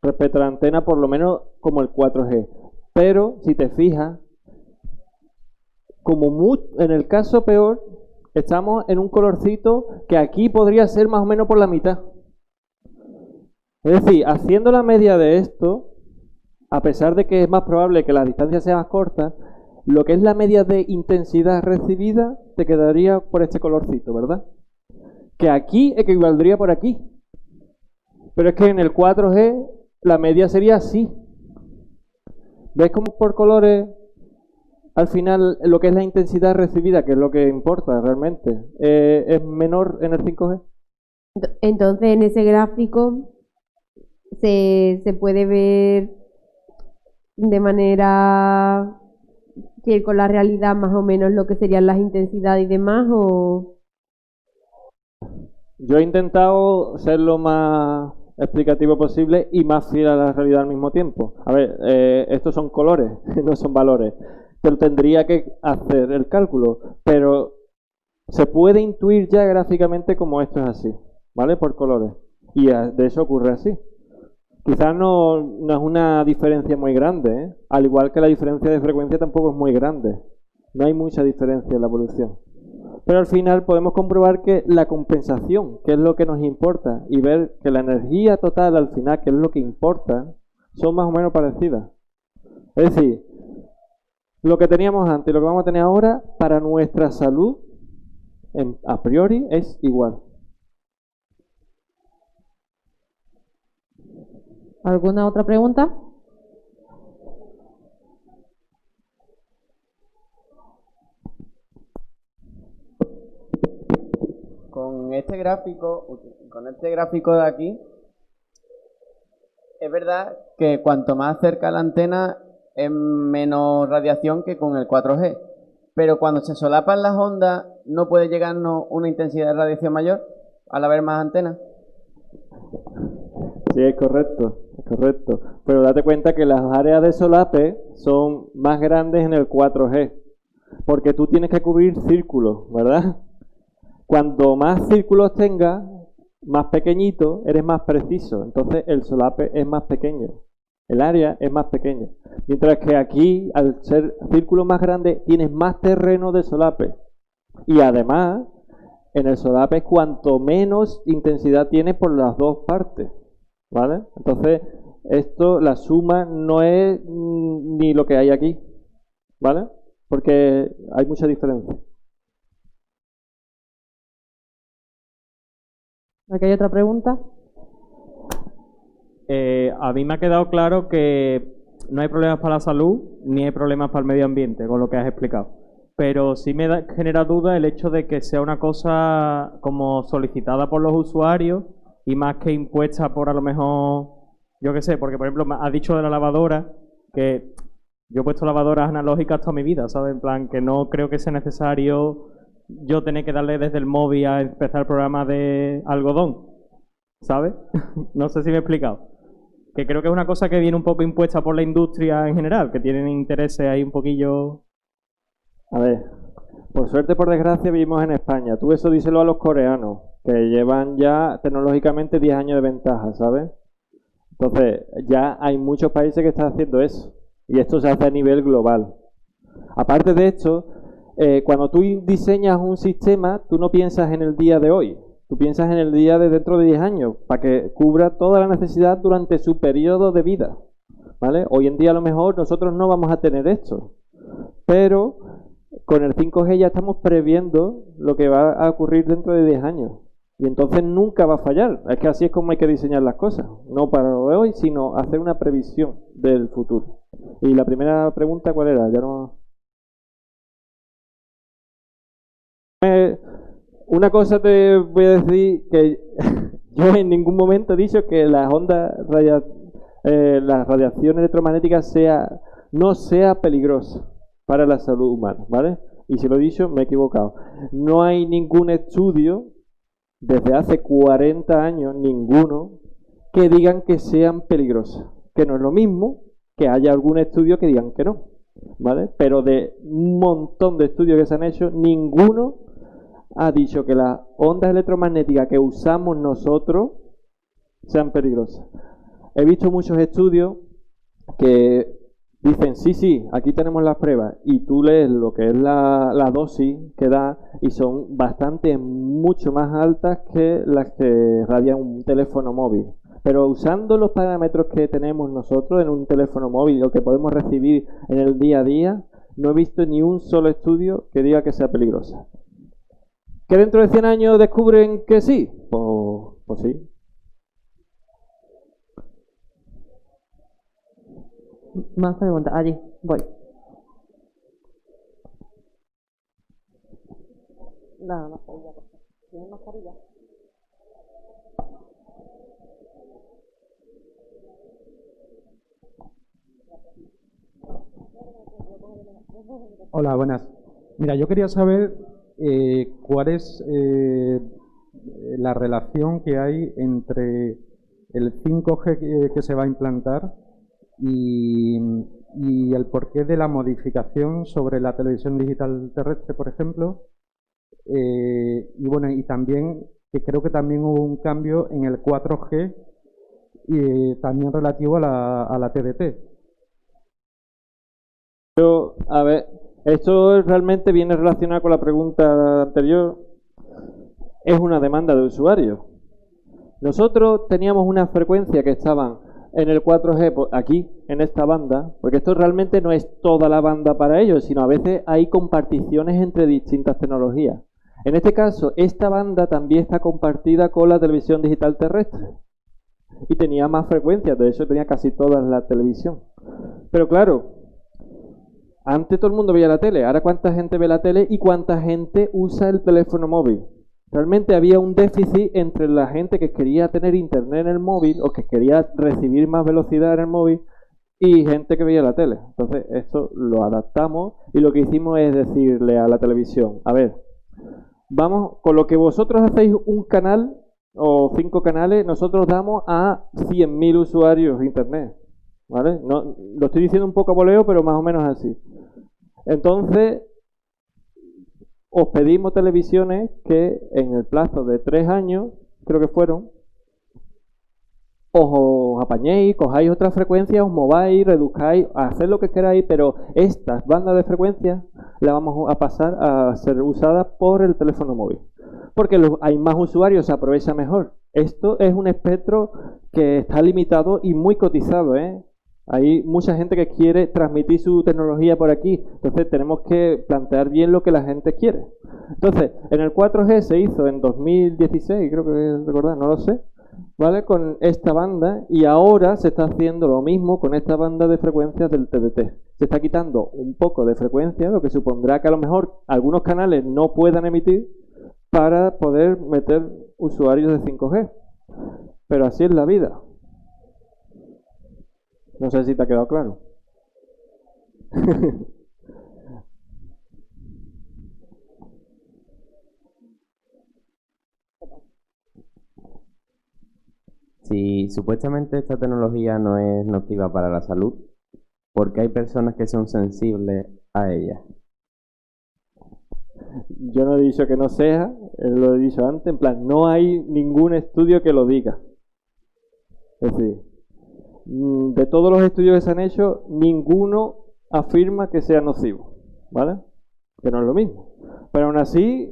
respecto a la antena, por lo menos como el 4G. Pero si te fijas, en el caso peor, estamos en un colorcito que aquí podría ser más o menos por la mitad. Es decir, haciendo la media de esto, a pesar de que es más probable que la distancia sea más corta, lo que es la media de intensidad recibida te quedaría por este colorcito, ¿verdad? Que aquí equivaldría por aquí. Pero es que en el 4G la media sería así. ¿Ves cómo por colores al final lo que es la intensidad recibida, que es lo que importa realmente, es menor en el 5G? Entonces, en ese gráfico se puede ver de manera fiel con la realidad más o menos lo que serían las intensidades y demás, o... Yo he intentado ser lo más explicativo posible y más fiel a la realidad al mismo tiempo. A ver, estos son colores, no son valores. Pero tendría que hacer el cálculo. Pero se puede intuir ya gráficamente como esto es así, ¿vale? Por colores. Y de eso ocurre así. Quizás no es una diferencia muy grande, ¿eh? Al igual que la diferencia de frecuencia tampoco es muy grande. No hay mucha diferencia en la evolución. Pero al final podemos comprobar que la compensación, que es lo que nos importa, y ver que la energía total al final, que es lo que importa, son más o menos parecidas. Es decir, lo que teníamos antes y lo que vamos a tener ahora, para nuestra salud, a priori, es igual. ¿Alguna otra pregunta? Con este gráfico de aquí, es verdad que cuanto más cerca la antena es menos radiación que con el 4G, pero cuando se solapan las ondas no puede llegarnos una intensidad de radiación mayor al haber más antenas. Sí, es correcto. Pero date cuenta que las áreas de solape son más grandes en el 4G, porque tú tienes que cubrir círculos, ¿verdad? Cuando más círculos tengas, más pequeñito, eres más preciso. Entonces el solape es más pequeño. El área es más pequeña. Mientras que aquí, al ser círculos más grandes, tienes más terreno de solape. Y además, en el solape, cuanto menos intensidad tiene por las dos partes. ¿Vale? Entonces, la suma no es ni lo que hay aquí. ¿Vale? Porque hay mucha diferencia. ¿Aquí hay otra pregunta? A mí me ha quedado claro que no hay problemas para la salud ni hay problemas para el medio ambiente, con lo que has explicado. Pero sí genera duda el hecho de que sea una cosa como solicitada por los usuarios y más que impuesta por a lo mejor, yo qué sé, porque por ejemplo has dicho de la lavadora, que yo he puesto lavadoras analógicas toda mi vida, ¿sabes? En plan, que no creo que sea necesario yo tener que darle desde el móvil a empezar el programa de algodón, ¿sabes? No sé si me he explicado. Que creo que es una cosa que viene un poco impuesta por la industria en general, que tienen intereses ahí un poquillo... A ver, por suerte, por desgracia, vivimos en España. Tú eso díselo a los coreanos, que llevan ya tecnológicamente 10 años de ventaja, ¿sabes? Entonces, ya hay muchos países que están haciendo eso. Y esto se hace a nivel global. Aparte de esto, cuando tú diseñas un sistema, tú no piensas en el día de hoy. Tú piensas en el día de dentro de 10 años, para que cubra toda la necesidad durante su periodo de vida. ¿Vale? Hoy en día a lo mejor nosotros no vamos a tener esto. Pero con el 5G ya estamos previendo lo que va a ocurrir dentro de 10 años. Y entonces nunca va a fallar. Es que así es como hay que diseñar las cosas. No para hoy, sino hacer una previsión del futuro. Y la primera pregunta, ¿cuál era? Ya no... Una cosa te voy a decir, que yo en ningún momento he dicho que las ondas la radiación electromagnética no sea peligrosa para la salud humana, ¿vale? Y si lo he dicho, me he equivocado. No hay ningún estudio desde hace 40 años, ninguno, que digan que sean peligrosas. Que no es lo mismo que haya algún estudio que digan que no, ¿vale? Pero de un montón de estudios que se han hecho, ninguno ha dicho que las ondas electromagnéticas que usamos nosotros sean peligrosas. He visto muchos estudios que dicen, sí, aquí tenemos las pruebas, y tú lees lo que es la dosis que da, y son bastante, mucho más altas que las que radia un teléfono móvil. Pero usando los parámetros que tenemos nosotros en un teléfono móvil, lo que podemos recibir en el día a día, no he visto ni un solo estudio que diga que sea peligrosa. ¿Que dentro de 100 años descubren que sí? Pues sí. Más preguntas. Allí, voy. La mascarilla, por favor. ¿Tienes mascarilla? Hola, buenas. Mira, yo quería saber cuál es la relación que hay entre el 5G que se va a implantar y el porqué de la modificación sobre la televisión digital terrestre, por ejemplo. Y bueno, y también que creo que también hubo un cambio en el 4G también relativo a la TDT. A ver, esto realmente viene relacionado con la pregunta anterior. Es una demanda de usuarios. Nosotros teníamos una frecuencia que estaban en el 4G, aquí, en esta banda, porque esto realmente no es toda la banda para ellos, sino a veces hay comparticiones entre distintas tecnologías. En este caso, esta banda también está compartida con la televisión digital terrestre. Y tenía más frecuencias, de hecho tenía casi toda la televisión. Pero claro, antes todo el mundo veía la tele, ahora cuánta gente ve la tele y cuánta gente usa el teléfono móvil. Realmente había un déficit entre la gente que quería tener internet en el móvil o que quería recibir más velocidad en el móvil y gente que veía la tele. Entonces esto lo adaptamos y lo que hicimos es decirle a la televisión, a ver, vamos, con lo que vosotros hacéis un canal o 5 canales, nosotros damos a 100.000 usuarios internet. ¿Vale? No, lo estoy diciendo un poco a voleo, pero más o menos así. Entonces, os pedimos televisiones que en el plazo de 3 años, creo que fueron, os apañéis, cojáis otra frecuencia, os mováis, reduzcáis, haced lo que queráis, pero estas bandas de frecuencia las vamos a pasar a ser usadas por el teléfono móvil. Porque hay más usuarios, se aprovecha mejor. Esto es un espectro que está limitado y muy cotizado, ¿eh? Hay mucha gente que quiere transmitir su tecnología por aquí, entonces tenemos que plantear bien lo que la gente quiere. Entonces, en el 4G se hizo en 2016, creo que recordar, no lo sé, ¿vale? Con esta banda, y ahora se está haciendo lo mismo con esta banda de frecuencias del TDT. Se está quitando un poco de frecuencia, lo que supondrá que a lo mejor algunos canales no puedan emitir para poder meter usuarios de 5G. Pero así es la vida. No sé si te ha quedado claro. Si supuestamente esta tecnología no es nociva para la salud, ¿por qué hay personas que son sensibles a ella? Yo no he dicho que no sea, lo he dicho antes, en plan, no hay ningún estudio que lo diga. Es decir, de todos los estudios que se han hecho, ninguno afirma que sea nocivo, ¿vale? Que no es lo mismo. Pero aún así,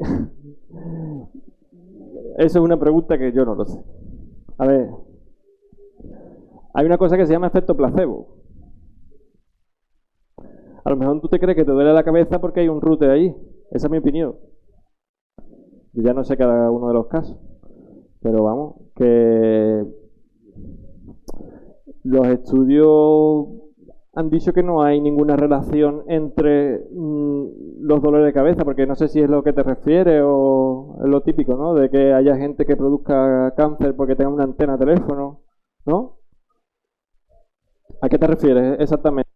eso es una pregunta que yo no lo sé. A ver, hay una cosa que se llama efecto placebo. A lo mejor tú te crees que te duele la cabeza porque hay un router ahí. Esa es mi opinión. Yo ya no sé cada uno de los casos. Pero vamos, que los estudios han dicho que no hay ninguna relación entre los dolores de cabeza, porque no sé si es lo que te refieres o es lo típico, ¿no? De que haya gente que produzca cáncer porque tenga una antena de teléfono, ¿no? ¿A qué te refieres exactamente?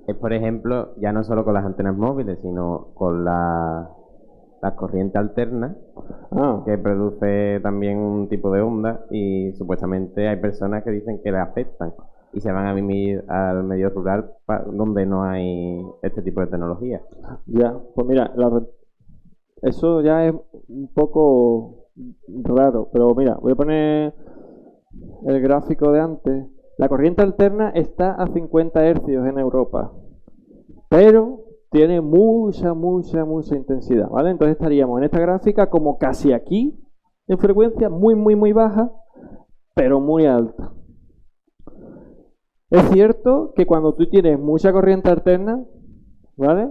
Es, por ejemplo, ya no solo con las antenas móviles, sino con la corriente alterna, Ah, que produce también un tipo de onda y supuestamente hay personas que dicen que le afectan y se van a vivir al medio rural donde no hay este tipo de tecnología. ya, pues mira, eso ya es un poco raro, pero mira, voy a poner el gráfico de antes. La corriente alterna está a 50 hercios en Europa, pero tiene mucha intensidad, ¿vale? Entonces estaríamos en esta gráfica como casi aquí, en frecuencia muy baja, pero muy alta. Es cierto que cuando tú tienes mucha corriente alterna, ¿vale?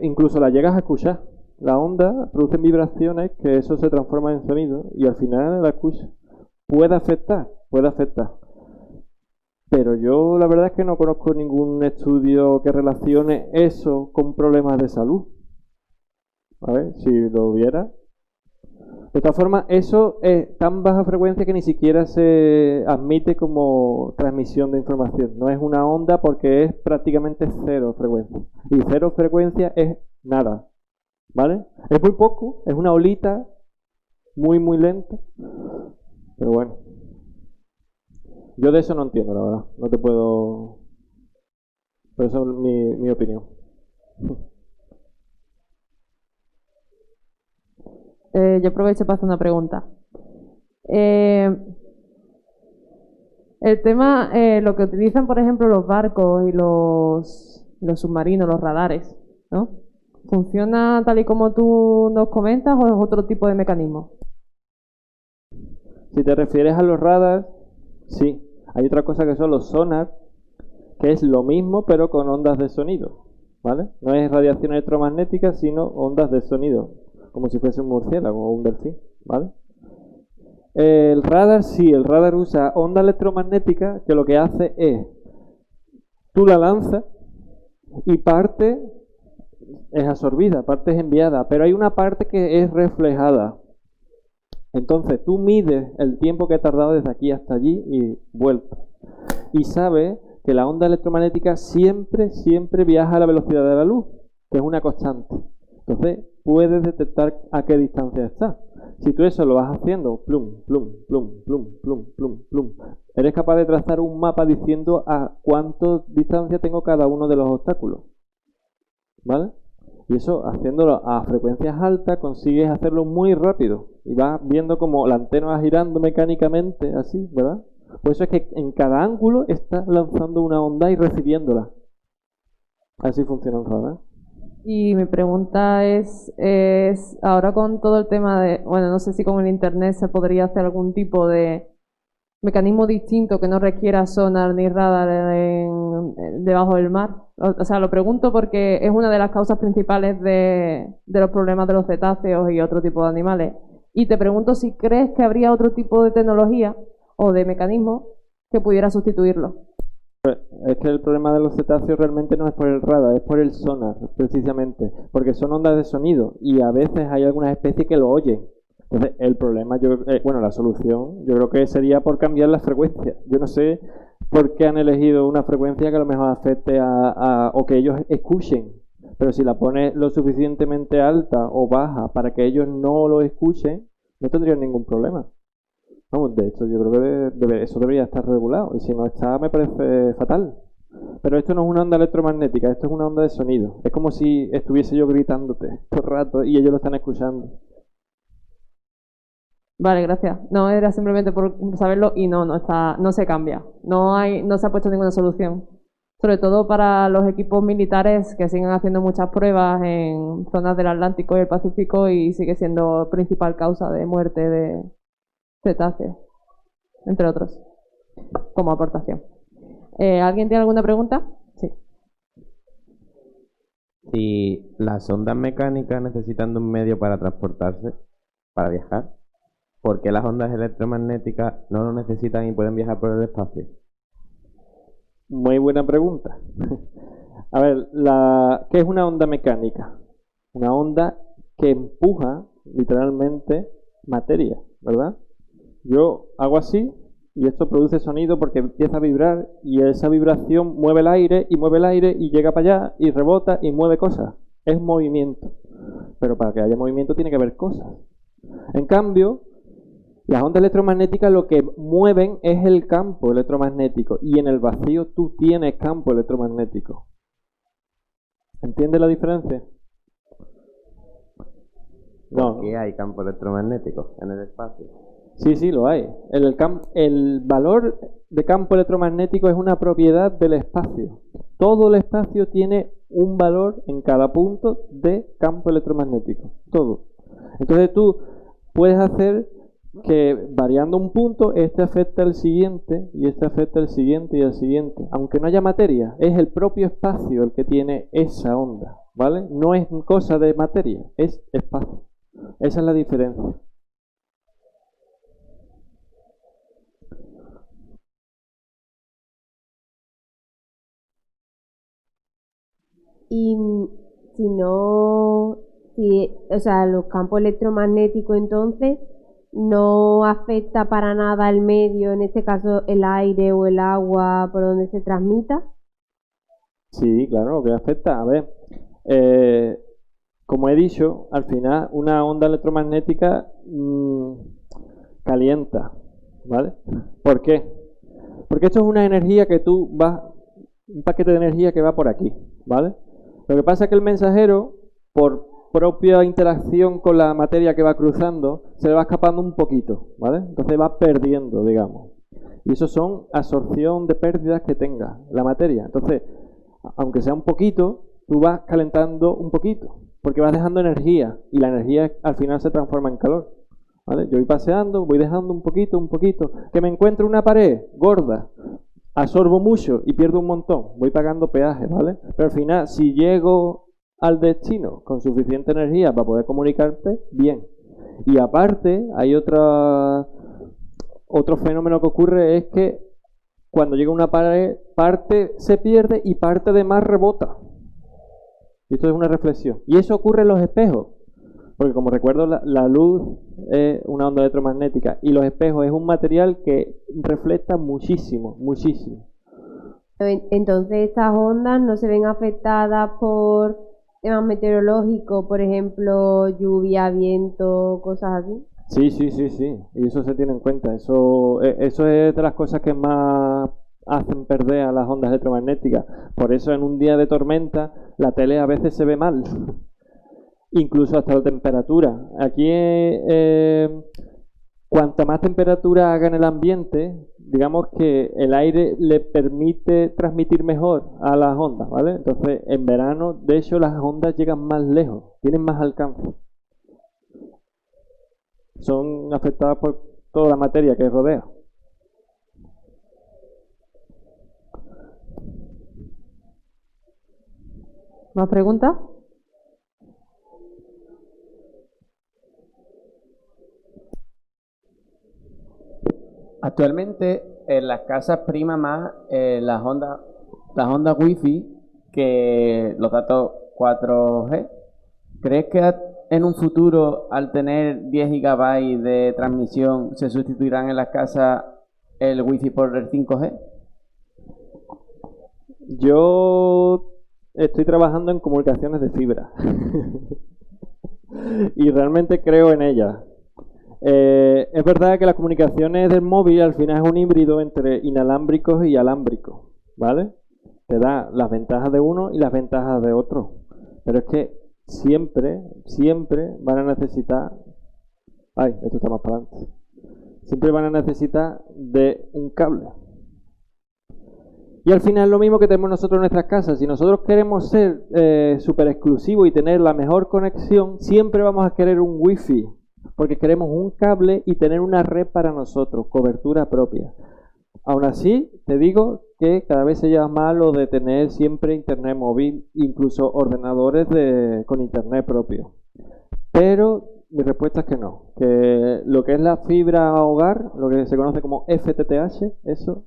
Incluso la llegas a escuchar. La onda produce vibraciones que eso se transforma en sonido y al final la escuchas. Puede afectar. Pero yo la verdad es que no conozco ningún estudio que relacione eso con problemas de salud. A ver, si lo hubiera. De todas formas, eso es tan baja frecuencia que ni siquiera se admite como transmisión de información. No es una onda porque es prácticamente cero frecuencia. Y cero frecuencia es nada. ¿Vale? Es muy poco, es una olita muy lenta. Pero bueno. Yo de eso no entiendo, la verdad. No te puedo... Pero eso es mi opinión. Yo aprovecho para hacer una pregunta. El tema, lo que utilizan, por ejemplo, los barcos y los submarinos, los radares, ¿no? ¿Funciona tal y como tú nos comentas o es otro tipo de mecanismo? Si te refieres a los radars, sí. Hay otra cosa que son los sonar, que es lo mismo pero con ondas de sonido, ¿vale? No es radiación electromagnética, sino ondas de sonido, como si fuese un murciélago o un delfín, ¿vale? El radar, sí, el radar usa onda electromagnética que lo que hace es, tú la lanzas y parte es absorbida, parte es enviada, pero hay una parte que es reflejada. Entonces tú mides el tiempo que ha tardado desde aquí hasta allí y vuelta. Y sabes que la onda electromagnética siempre viaja a la velocidad de la luz, que es una constante. Entonces puedes detectar a qué distancia está. Si tú eso lo vas haciendo, plum, eres capaz de trazar un mapa diciendo a cuánta distancia tengo cada uno de los obstáculos. ¿Vale? Y eso, haciéndolo a frecuencias altas, consigues hacerlo muy rápido. Y vas viendo como la antena va girando mecánicamente, así, ¿verdad? Por eso es que en cada ángulo está lanzando una onda y recibiéndola. Así funciona un radar. Y mi pregunta es, ahora con todo el tema de, bueno, no sé si con el internet se podría hacer algún tipo de mecanismo distinto que no requiera sonar ni radar debajo del mar. O sea, lo pregunto porque es una de las causas principales de los problemas de los cetáceos y otro tipo de animales. Y te pregunto si crees que habría otro tipo de tecnología o de mecanismo que pudiera sustituirlo. Es que el problema de los cetáceos realmente no es por el radar, es por el sonar, precisamente, porque son ondas de sonido y a veces hay algunas especies que lo oyen. Entonces, el problema, la solución, yo creo que sería por cambiar la frecuencia. Yo no sé por qué han elegido una frecuencia que a lo mejor afecte o que ellos escuchen, pero si la pones lo suficientemente alta o baja para que ellos no lo escuchen, no tendrían ningún problema. Vamos, de hecho, yo creo que eso debería estar regulado, y si no está, me parece fatal. Pero esto no es una onda electromagnética, esto es una onda de sonido. Es como si estuviese yo gritándote todo el rato y ellos lo están escuchando. Vale, gracias. No, era simplemente por saberlo y no se cambia. No se ha puesto ninguna solución. Sobre todo para los equipos militares que siguen haciendo muchas pruebas en zonas del Atlántico y el Pacífico y sigue siendo principal causa de muerte de cetáceos, entre otros, como aportación. ¿Alguien tiene alguna pregunta? Sí. Si las ondas mecánicas necesitan de un medio para transportarse, para viajar, ¿Por qué las ondas electromagnéticas no lo necesitan y pueden viajar por el espacio? Muy buena pregunta. A ver, ¿qué es una onda mecánica? Una onda que empuja literalmente materia, ¿verdad? Yo hago así y esto produce sonido porque empieza a vibrar y esa vibración mueve el aire y llega para allá y rebota y mueve cosas. Es movimiento. Pero para que haya movimiento tiene que haber cosas. En cambio, las ondas electromagnéticas lo que mueven es el campo electromagnético y en el vacío tú tienes campo electromagnético. ¿Entiendes la diferencia? No. ¿Por qué hay campo electromagnético en el espacio? Sí, lo hay. El valor de campo electromagnético es una propiedad del espacio. Todo el espacio tiene un valor en cada punto de campo electromagnético. Todo. Entonces tú puedes hacer que variando un punto, este afecta al siguiente, y este afecta al siguiente y al siguiente. Aunque no haya materia, es el propio espacio el que tiene esa onda, ¿vale? No es cosa de materia, es espacio. Esa es la diferencia. Y si no, o sea, los campos electromagnéticos entonces no afecta para nada al medio, en este caso el aire o el agua por donde se transmita. Sí, claro, que afecta. A ver, como he dicho, al final una onda electromagnética calienta, ¿vale? ¿Por qué? Porque esto es una energía que un paquete de energía que va por aquí, ¿vale? Lo que pasa es que el mensajero, por propia interacción con la materia que va cruzando, se le va escapando un poquito, ¿vale? Entonces va perdiendo, digamos. Y eso son absorción de pérdidas que tenga la materia. Entonces, aunque sea un poquito, tú vas calentando un poquito, porque vas dejando energía, y la energía al final se transforma en calor, ¿vale? Yo voy paseando, voy dejando un poquito, que me encuentro una pared gorda, absorbo mucho y pierdo un montón, voy pagando peaje, ¿vale? Pero al final, si llego al destino con suficiente energía para poder comunicarte, bien. Y aparte, hay otro fenómeno que ocurre, es que cuando llega una pared, parte se pierde y parte además rebota. Y esto es una reflexión. Y eso ocurre en los espejos. Porque como recuerdo, la luz es una onda electromagnética y los espejos es un material que refleja muchísimo, muchísimo. Entonces estas ondas no se ven afectadas por temas meteorológicos, por ejemplo, lluvia, viento, cosas así. Sí. Y eso se tiene en cuenta. Eso es de las cosas que más hacen perder a las ondas electromagnéticas. Por eso en un día de tormenta la tele a veces se ve mal. Incluso hasta la temperatura. Aquí, cuanta más temperatura haga en el ambiente, digamos que el aire le permite transmitir mejor a las ondas, ¿vale? Entonces, en verano, de hecho, las ondas llegan más lejos, tienen más alcance. Son afectadas por toda la materia que rodea. ¿Más preguntas? Actualmente en las casas prima más las ondas Wi-Fi que los datos 4G. ¿Crees que en un futuro, al tener 10 GB de transmisión, se sustituirán en las casas el Wi-Fi por el 5G? Yo estoy trabajando en comunicaciones de fibra y realmente creo en ellas. Es verdad que las comunicaciones del móvil al final es un híbrido entre inalámbricos y alámbricos, ¿vale? Te da las ventajas de uno y las ventajas de otro. Pero es que siempre van a necesitar... Ay, esto está más para adelante. Siempre van a necesitar de un cable. Y al final es lo mismo que tenemos nosotros en nuestras casas. Si nosotros queremos ser súper exclusivos y tener la mejor conexión, siempre vamos a querer un wifi. Porque queremos un cable y tener una red para nosotros, cobertura propia. Aún así, te digo que cada vez se lleva más lo de tener siempre internet móvil, incluso ordenadores con internet propio. Pero mi respuesta es que no. Que lo que es la fibra hogar, lo que se conoce como FTTH, eso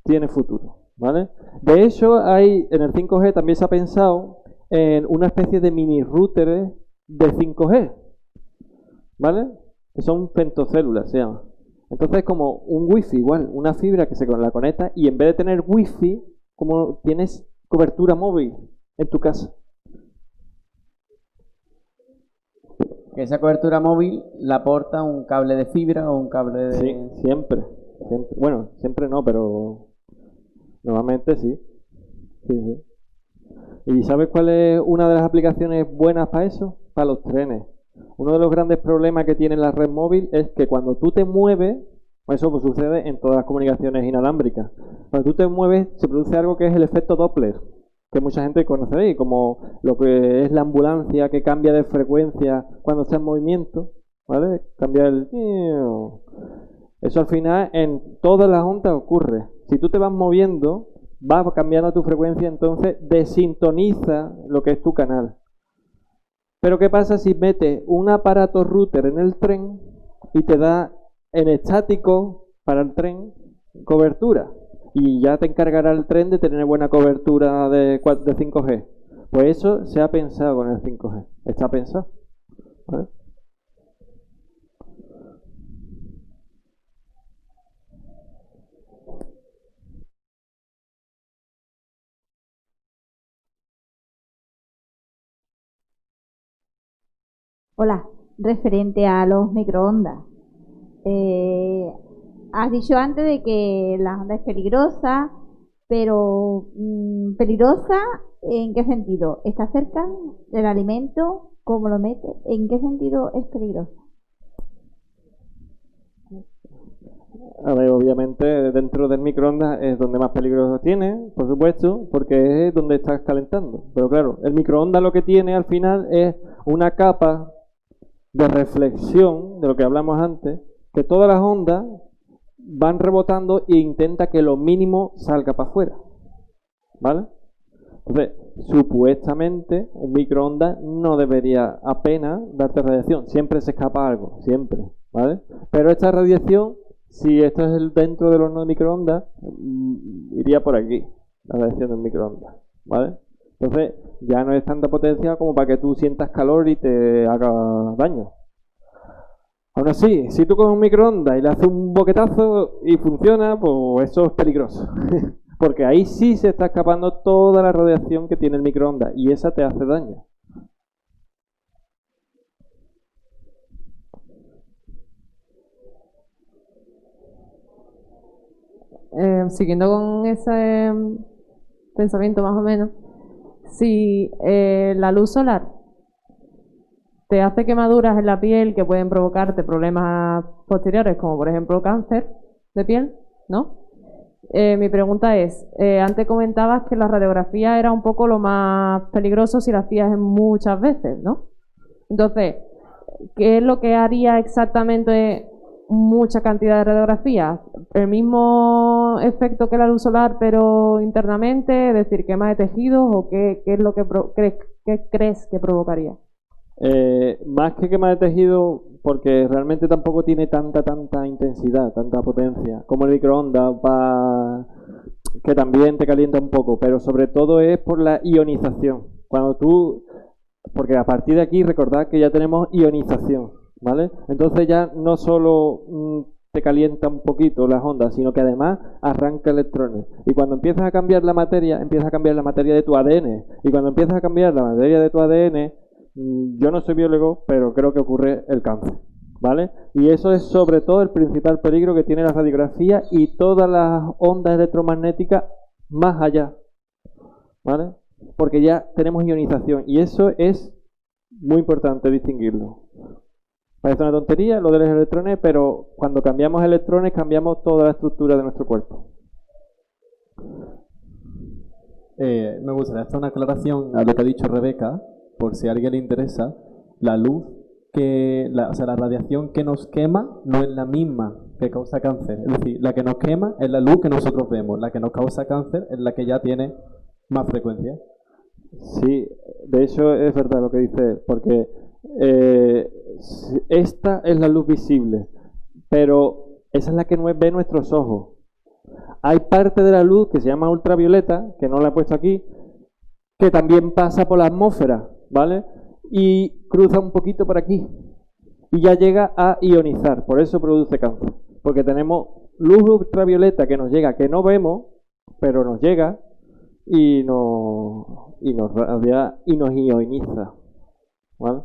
tiene futuro, ¿vale? De hecho, en el 5G también se ha pensado en una especie de mini router de 5G, ¿vale? Que son femtocélulas, se llama. Entonces, como un wifi igual, una fibra que se la conecta y en vez de tener wifi, como tienes cobertura móvil en tu casa. Esa cobertura móvil la aporta un cable de fibra o un cable de... Sí, siempre. Bueno, siempre no, pero normalmente sí. Sí. ¿Y sabes cuál es una de las aplicaciones buenas para eso? Para los trenes. Uno de los grandes problemas que tiene la red móvil es que cuando tú te mueves, eso pues sucede en todas las comunicaciones inalámbricas, cuando tú te mueves se produce algo que es el efecto Doppler, que mucha gente conoceréis, como lo que es la ambulancia que cambia de frecuencia cuando está en movimiento, ¿vale? Cambia el... Eso al final en todas las ondas ocurre. Si tú te vas moviendo, vas cambiando tu frecuencia, entonces desintoniza lo que es tu canal. Pero ¿qué pasa si metes un aparato router en el tren y te da en estático para el tren cobertura? Y ya te encargará el tren de tener buena cobertura de 5G. Pues eso se ha pensado con el 5G. Está pensado, ¿vale? Hola, referente a los microondas. Has dicho antes de que la onda es peligrosa, pero ¿peligrosa en qué sentido? ¿Está cerca del alimento? ¿Cómo lo mete? ¿En qué sentido es peligrosa? A ver, obviamente dentro del microondas es donde más peligro tiene, por supuesto, porque es donde estás calentando. Pero claro, el microondas lo que tiene al final es una capa de reflexión de lo que hablamos antes, que todas las ondas van rebotando e intenta que lo mínimo salga para afuera, ¿vale? Entonces, supuestamente un microondas no debería apenas darte radiación, siempre se escapa algo, siempre, ¿vale? Pero esta radiación, si esto es dentro del horno de microondas, iría por aquí, la radiación del microondas, ¿vale? Entonces, ya no es tanta potencia como para que tú sientas calor y te haga daño. Aún así, si tú coges un microondas y le haces un boquetazo y funciona, pues eso es peligroso. Porque ahí sí se está escapando toda la radiación que tiene el microondas y esa te hace daño. Siguiendo con ese pensamiento más o menos, si la luz solar te hace quemaduras en la piel que pueden provocarte problemas posteriores, como por ejemplo cáncer de piel, ¿no? Mi pregunta es, antes comentabas que la radiografía era un poco lo más peligroso si la hacías muchas veces, ¿no? Entonces, ¿qué es lo que haría exactamente mucha cantidad de radiografías? ¿El mismo efecto que la luz solar pero internamente? Es decir, ¿quema de tejidos o qué es lo que crees que provocaría? Más que quema de tejido, porque realmente tampoco tiene tanta intensidad, tanta potencia, como el microondas, que también te calienta un poco, pero sobre todo es por la ionización. Porque a partir de aquí recordad que ya tenemos ionización, ¿vale? Entonces ya no solo te calienta un poquito las ondas, sino que además arranca electrones. Y cuando empiezas a cambiar la materia, empiezas a cambiar la materia de tu ADN. Y cuando empiezas a cambiar la materia de tu ADN, yo no soy biólogo, pero creo que ocurre el cáncer, ¿vale? Y eso es sobre todo el principal peligro que tiene la radiografía y todas las ondas electromagnéticas más allá, ¿vale? Porque ya tenemos ionización y eso es muy importante distinguirlo. Parece una tontería lo de los electrones, pero cuando cambiamos electrones cambiamos toda la estructura de nuestro cuerpo. Me gustaría hacer una aclaración a lo que ha dicho Rebeca, por si a alguien le interesa. La luz o sea, la radiación que nos quema no es la misma que causa cáncer. Es decir, la que nos quema es la luz que nosotros vemos, la que nos causa cáncer es la que ya tiene más frecuencia. Sí, de hecho es verdad lo que dice, porque esta es la luz visible, pero esa es la que ve nuestros ojos. Hay parte de la luz que se llama ultravioleta, que no la he puesto aquí, que también pasa por la atmósfera, ¿vale? Y cruza un poquito por aquí y ya llega a ionizar, por eso produce cáncer, porque tenemos luz ultravioleta que nos llega, que no vemos, pero nos llega y nos radia y nos ioniza, ¿vale?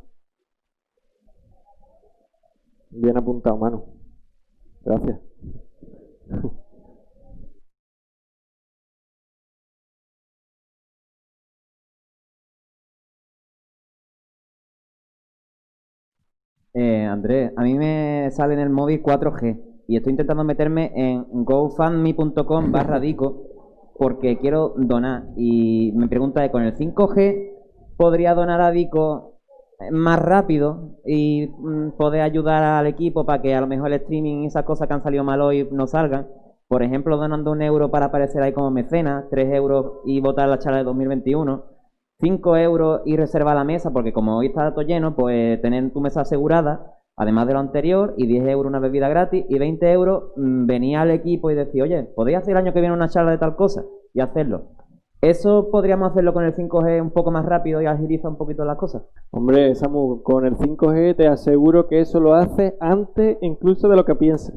Bien apuntado, Manu. Gracias. Andrés, a mí me sale en el móvil 4G y estoy intentando meterme en gofundme.com/dico porque quiero donar y me pregunta de con el 5G podría donar a Dico más rápido y poder ayudar al equipo para que a lo mejor el streaming y esas cosas que han salido mal hoy no salgan. Por ejemplo, donando 1 euro para aparecer ahí como mecenas, 3 euros y votar la charla de 2021, 5 euros y reservar la mesa, porque como hoy está todo lleno, pues tener tu mesa asegurada, además de lo anterior, y 10 euros una bebida gratis, y 20 euros venía al equipo y decir, oye, ¿podéis hacer el año que viene una charla de tal cosa? Y hacerlo. ¿Eso podríamos hacerlo con el 5G un poco más rápido y agiliza un poquito las cosas? Hombre, Samu, con el 5G te aseguro que eso lo hace antes incluso de lo que pienses.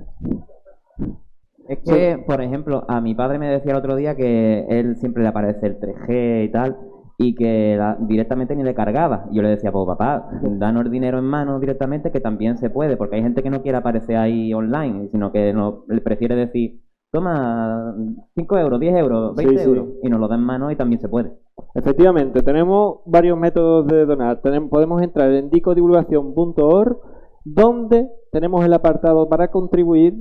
Es que, por ejemplo, a mi padre me decía el otro día que él siempre le aparece el 3G y tal, y que directamente ni le cargaba. Yo le decía, pues papá, danos el dinero en mano directamente, que también se puede, porque hay gente que no quiere aparecer ahí online, sino que no, le prefiere decir, toma 5 euros, 10 euros, 20 euros, y nos lo da en mano y también se puede. Efectivamente, tenemos varios métodos de donar. Podemos entrar en dicodivulgación.org, donde tenemos el apartado para contribuir.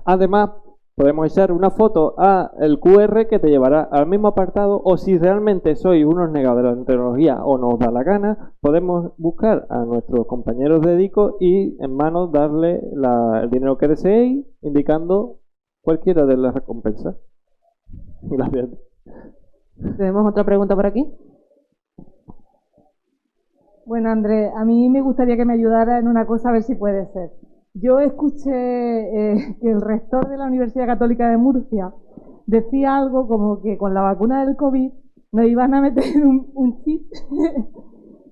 Además, podemos echar una foto a el QR que te llevará al mismo apartado, o si realmente sois unos negados de la tecnología o nos da la gana, podemos buscar a nuestros compañeros de Dico y en manos darle el dinero que deseéis, indicando cualquiera de las recompensas. Gracias. ¿Tenemos otra pregunta por aquí? Bueno, Andrés, a mí me gustaría que me ayudara en una cosa, a ver si puede ser. Yo escuché que el rector de la Universidad Católica de Murcia decía algo como que con la vacuna del COVID nos iban a meter un chip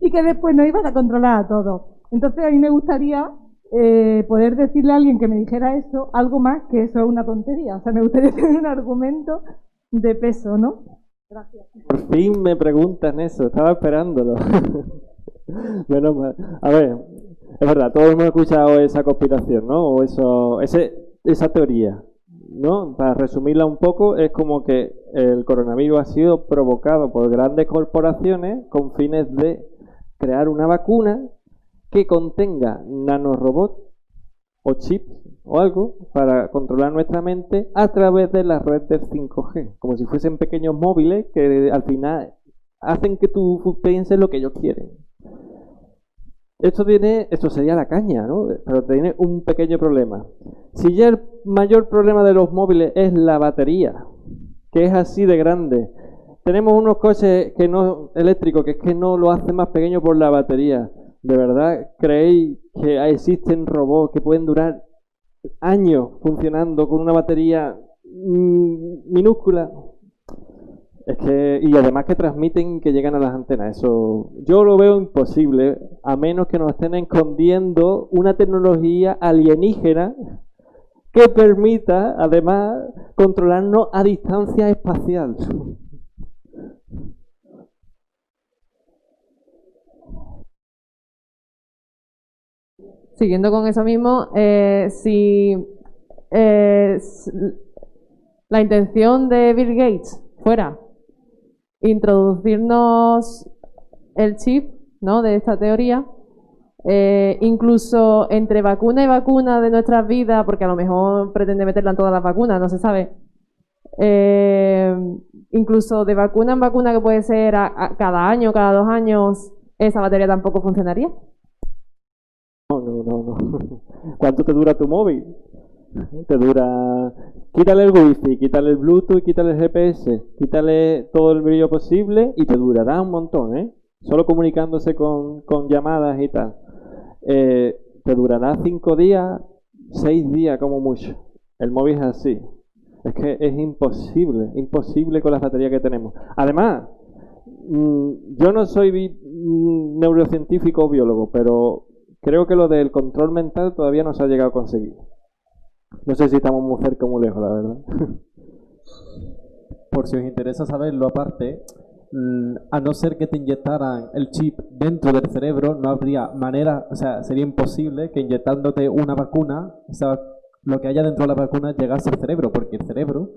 y que después nos iban a controlar a todos. Entonces a mí me gustaría poder decirle a alguien que me dijera eso, algo más que eso es una tontería. O sea, me gustaría tener un argumento de peso, ¿no? Gracias. Por fin me preguntan eso, estaba esperándolo. Menos mal. A ver, es verdad, todos hemos escuchado esa conspiración, ¿no? O esa teoría, ¿no? Para resumirla un poco, es como que el coronavirus ha sido provocado por grandes corporaciones con fines de crear una vacuna que contenga nanorobots o chips o algo para controlar nuestra mente a través de la red del 5G, como si fuesen pequeños móviles que al final hacen que tú pienses lo que ellos quieren. Esto sería la caña, ¿no? Pero tiene un pequeño problema. Si ya el mayor problema de los móviles es la batería, que es así de grande, tenemos unos coches eléctricos que es que no lo hacen más pequeño por la batería. ¿De verdad creéis que existen robots que pueden durar años funcionando con una batería minúscula? Y además que transmiten que llegan a las antenas. Eso yo lo veo imposible, a menos que nos estén escondiendo una tecnología alienígena que permita, además, controlarnos a distancia espacial. Siguiendo con eso mismo, si la intención de Bill Gates fuera introducirnos el chip, ¿no?, de esta teoría, incluso entre vacuna y vacuna de nuestras vidas, porque a lo mejor pretende meterla en todas las vacunas, no se sabe, incluso de vacuna en vacuna, que puede ser cada año, cada 2 años, esa batería tampoco funcionaría. No. ¿Cuánto te dura tu móvil? Te dura... Quítale el wifi, quítale el bluetooth, quítale el GPS, quítale todo el brillo posible y te durará un montón, ¿eh? Solo comunicándose con llamadas y tal. te durará 5 días, 6 días como mucho. El móvil es así. Es que es imposible con las baterías que tenemos. Además, yo no soy neurocientífico o biólogo, pero creo que lo del control mental todavía no se ha llegado a conseguir. No sé si estamos muy cerca o muy lejos, la verdad. Por si os interesa saberlo aparte, a no ser que te inyectaran el chip dentro del cerebro, no habría manera, o sea, sería imposible que inyectándote una vacuna, lo que haya dentro de la vacuna llegase al cerebro, porque el cerebro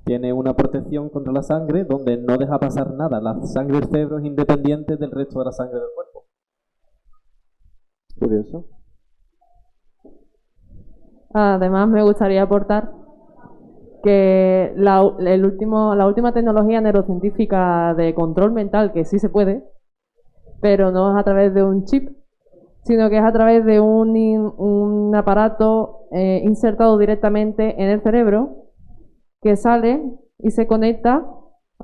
tiene una protección contra la sangre donde no deja pasar nada. La sangre del cerebro es independiente del resto de la sangre del cuerpo. Curioso. Además, me gustaría aportar que la última tecnología neurocientífica de control mental, que sí se puede, pero no es a través de un chip, sino que es a través de un aparato insertado directamente en el cerebro, que sale y se conecta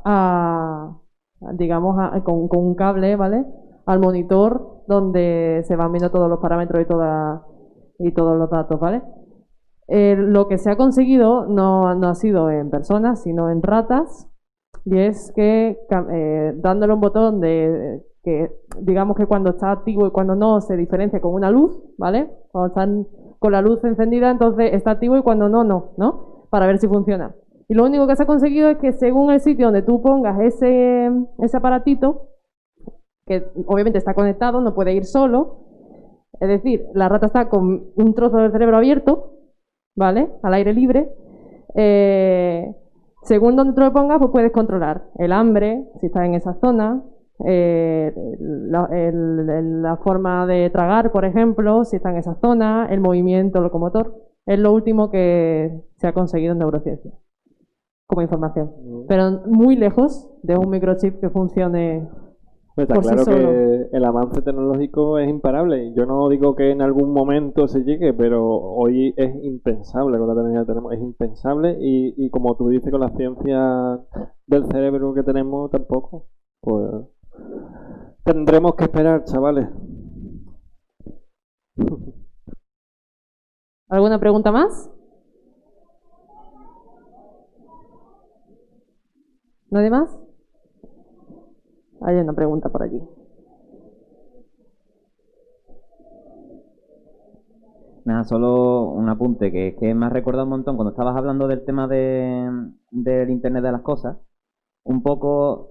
con un cable, ¿vale?, al monitor donde se van viendo todos los parámetros y todos los datos, ¿vale? Lo que se ha conseguido no ha sido en personas, sino en ratas, y es que dándole un botón que digamos que cuando está activo y cuando no se diferencia con una luz, ¿vale? Cuando están con la luz encendida, entonces está activo, y cuando no, para ver si funciona. Y lo único que se ha conseguido es que según el sitio donde tú pongas ese aparatito, que obviamente está conectado, no puede ir solo, es decir, la rata está con un trozo del cerebro abierto, ¿vale?, al aire libre. Según donde tú lo pongas, pues puedes controlar el hambre, si está en esa zona, la forma de tragar, por ejemplo, si está en esa zona, el movimiento locomotor. Es lo último que se ha conseguido en neurociencia como información, pero muy lejos de un microchip que funcione. Está por sí claro solo. que el avance tecnológico es imparable. Yo no digo que en algún momento se llegue, pero hoy es impensable con la tecnología que tenemos. Es impensable, y como tú dices, con la ciencia del cerebro que tenemos tampoco. Pues tendremos que esperar, chavales. ¿Alguna pregunta más? ¿Nadie más? Hay una pregunta por allí. Nada, solo un apunte, que me ha recordado un montón cuando estabas hablando del tema del Internet de las cosas, un poco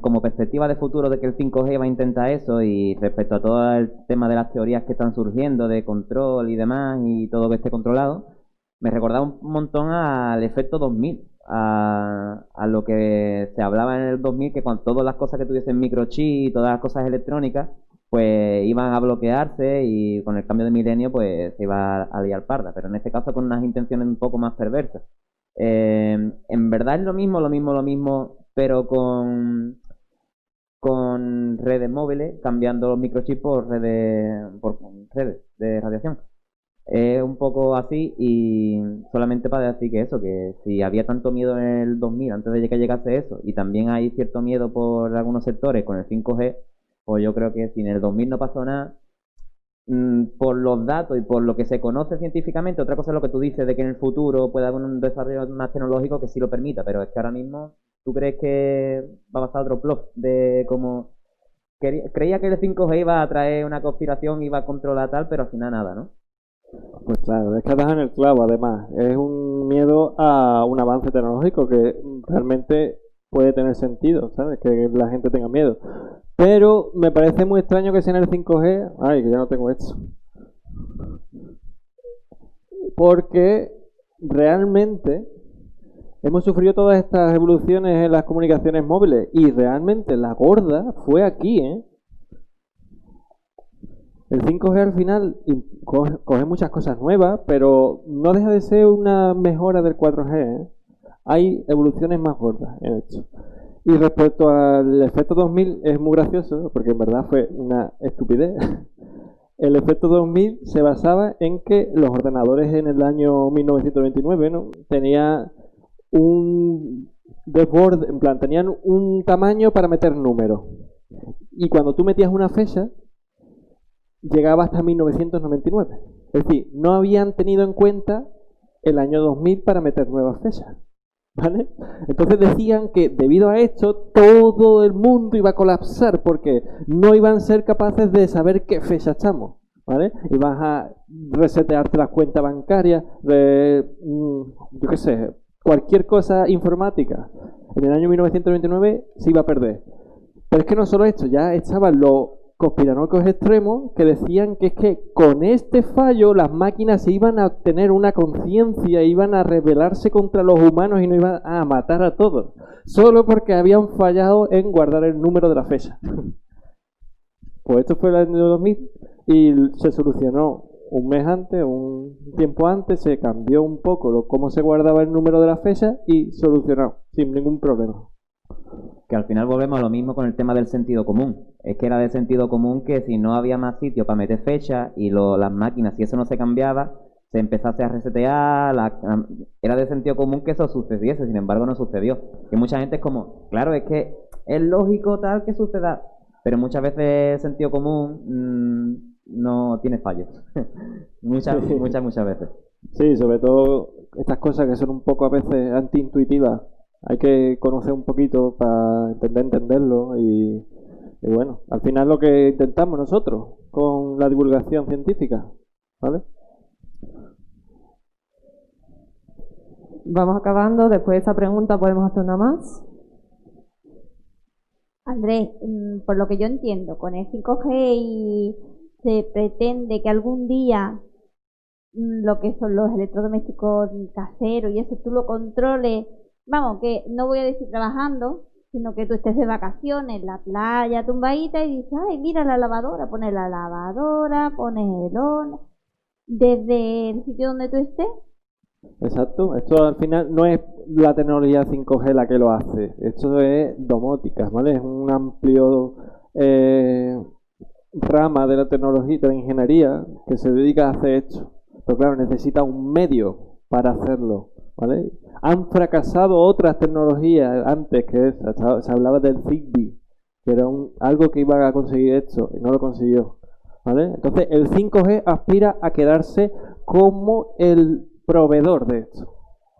como perspectiva de futuro de que el 5G va a intentar eso, y respecto a todo el tema de las teorías que están surgiendo de control y demás, y todo que esté controlado, me recordaba un montón al efecto 2000, a lo que se hablaba en el 2000, que cuando todas las cosas que tuviesen microchip y todas las cosas electrónicas, pues iban a bloquearse, y con el cambio de milenio pues se iba a liar parda, pero en este caso con unas intenciones un poco más perversas. En verdad es lo mismo, pero con redes móviles, cambiando los microchips por redes de radiación. Es un poco así, y solamente para decir que eso, que si había tanto miedo en el 2000 antes de que llegase eso, y también hay cierto miedo por algunos sectores con el 5G, pues yo creo que si en el 2000 no pasó nada, por los datos y por lo que se conoce científicamente, otra cosa es lo que tú dices de que en el futuro pueda haber un desarrollo más tecnológico que sí lo permita, pero es que ahora mismo, ¿tú crees que va a pasar otro plot de cómo creía que el 5G iba a traer una conspiración, iba a controlar tal, pero al final nada, ¿no? Pues claro, es que das en el clavo. Además, es un miedo a un avance tecnológico que realmente puede tener sentido, ¿sabes? Que la gente tenga miedo. Pero me parece muy extraño que sea en el 5G... Ay, que ya no tengo esto. Porque realmente hemos sufrido todas estas evoluciones en las comunicaciones móviles, y realmente la gorda fue aquí, ¿eh? El 5G al final coge muchas cosas nuevas, pero no deja de ser una mejora del 4G, ¿eh? Hay evoluciones más gordas en esto. Y respecto al efecto 2000, es muy gracioso, porque en verdad fue una estupidez. El efecto 2000 se basaba en que los ordenadores en el año 1929, ¿no?, tenían un desborde, en plan, tenían un tamaño para meter números. Y cuando tú metías una fecha, llegaba hasta 1999. Es decir, no habían tenido en cuenta el año 2000 para meter nuevas fechas. ¿Vale? Entonces decían que debido a esto todo el mundo iba a colapsar porque no iban a ser capaces de saber qué fecha estamos. ¿Vale? Y vas a resetearte las cuentas bancarias, yo qué sé, cualquier cosa informática. En el año 1999 se iba a perder. Pero es que no solo esto, ya estaban los conspiranoicos extremos que decían que es que con este fallo las máquinas se iban a obtener una conciencia, iban a rebelarse contra los humanos y nos iban a matar a todos, solo porque habían fallado en guardar el número de la fecha. Pues esto fue el año 2000 y se solucionó un mes antes, un tiempo antes, se cambió un poco cómo se guardaba el número de la fecha y solucionó sin ningún problema. Que al final volvemos a lo mismo con el tema del sentido común. Es que era de sentido común que si no había más sitio para meter fecha y las máquinas, si eso no se cambiaba, se empezase a resetear, era de sentido común que eso sucediese, sin embargo no sucedió. Que mucha gente es como, claro, es que es lógico tal que suceda, pero muchas veces el sentido común no tiene fallos. muchas veces. Sí, sobre todo estas cosas que son un poco a veces antiintuitivas. Hay que conocer un poquito para entenderlo y bueno, al final lo que intentamos nosotros con la divulgación científica, ¿vale? Vamos acabando, después de esta pregunta podemos hacer una más. Andrés, por lo que yo entiendo, con el 5G y se pretende que algún día lo que son los electrodomésticos caseros y eso tú lo controles. Vamos, que no voy a decir trabajando, sino que tú estés de vacaciones en la playa, tumbadita, y dices, ay, mira la lavadora, pones el horno, desde el sitio donde tú estés. Exacto, esto al final no es la tecnología 5G la que lo hace, esto es domótica, ¿vale? Es un amplio rama de la tecnología, de la ingeniería, que se dedica a hacer esto. Pero claro, necesita un medio para hacerlo, ¿vale? Han fracasado otras tecnologías antes que esa. Se hablaba del Zigbee, que era algo que iba a conseguir esto y no lo consiguió, ¿vale? Entonces el 5G aspira a quedarse como el proveedor de esto.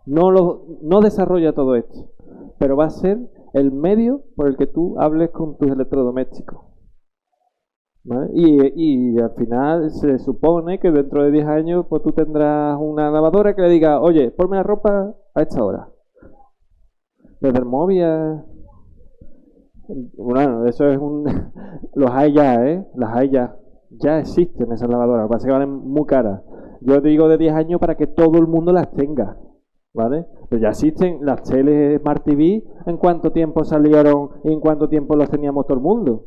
No desarrolla todo esto, pero va a ser el medio por el que tú hables con tus electrodomésticos, ¿vale? Y al final se supone que dentro de 10 años pues tú tendrás una lavadora que le diga, oye, ponme la ropa a esta hora. Desde el móvil Bueno, eso es los hay ya, las hay ya. Ya existen esas lavadoras, lo que pasa es que valen muy caras. Yo digo de 10 años para que todo el mundo las tenga, ¿vale? Pero ya existen las teles Smart TV. ¿En cuánto tiempo salieron y en cuánto tiempo los teníamos todo el mundo?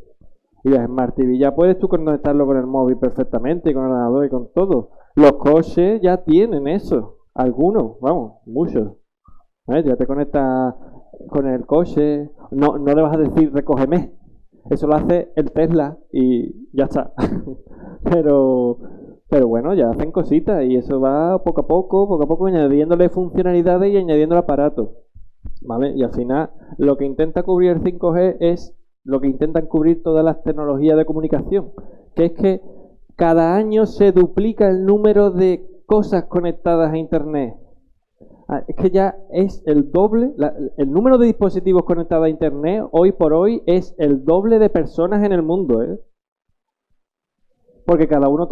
Y las Smart TV ya puedes tú conectarlo con el móvil perfectamente, con el ordenador y con todo. Los coches ya tienen eso. Algunos, vamos, muchos. Ya te conectas con el coche. No le vas a decir recógeme. Eso lo hace el Tesla y ya está. Pero bueno, ya hacen cositas y eso va poco a poco añadiéndole funcionalidades y añadiendo el aparato, ¿vale? Y al final lo que intenta cubrir el 5G es lo que intentan cubrir todas las tecnologías de comunicación, que es que cada año se duplica el número de cosas conectadas a Internet. Es que ya es el doble, el número de dispositivos conectados a Internet hoy por hoy es el doble de personas en el mundo, ¿eh? Porque cada uno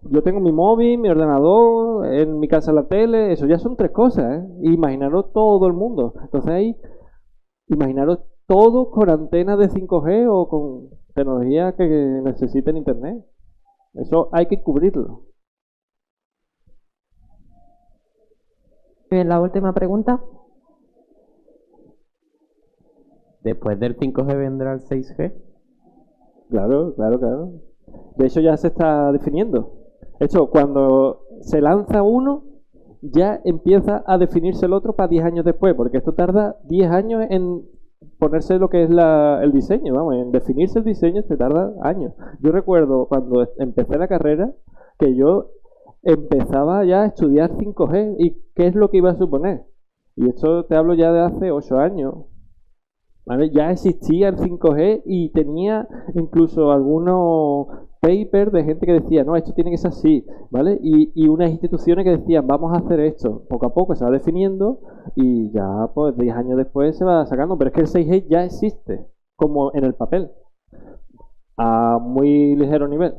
yo tengo mi móvil, mi ordenador, en mi casa la tele, eso ya son 3 cosas, ¿eh? Imaginaros todo el mundo. Entonces ahí, imaginaros todo con antenas de 5G o con tecnología que necesiten Internet. Eso hay que cubrirlo. Bien, la última pregunta. ¿Después del 5G vendrá el 6G? Claro. De hecho ya se está definiendo. De hecho, cuando se lanza uno, ya empieza a definirse el otro para 10 años después, porque esto tarda 10 años en ponerse lo que es el diseño, vamos, en definirse el diseño se tarda años. Yo recuerdo cuando empecé la carrera que yo empezaba ya a estudiar 5G y qué es lo que iba a suponer. Y esto te hablo ya de hace 8 años. ¿Vale? Ya existía el 5G y tenía incluso algunos papers de gente que decía, no, esto tiene que ser así, ¿vale? Y unas instituciones que decían, vamos a hacer esto. Poco a poco se va definiendo y ya, pues, 10 años después se va sacando. Pero es que el 6G ya existe, como en el papel, a muy ligero nivel.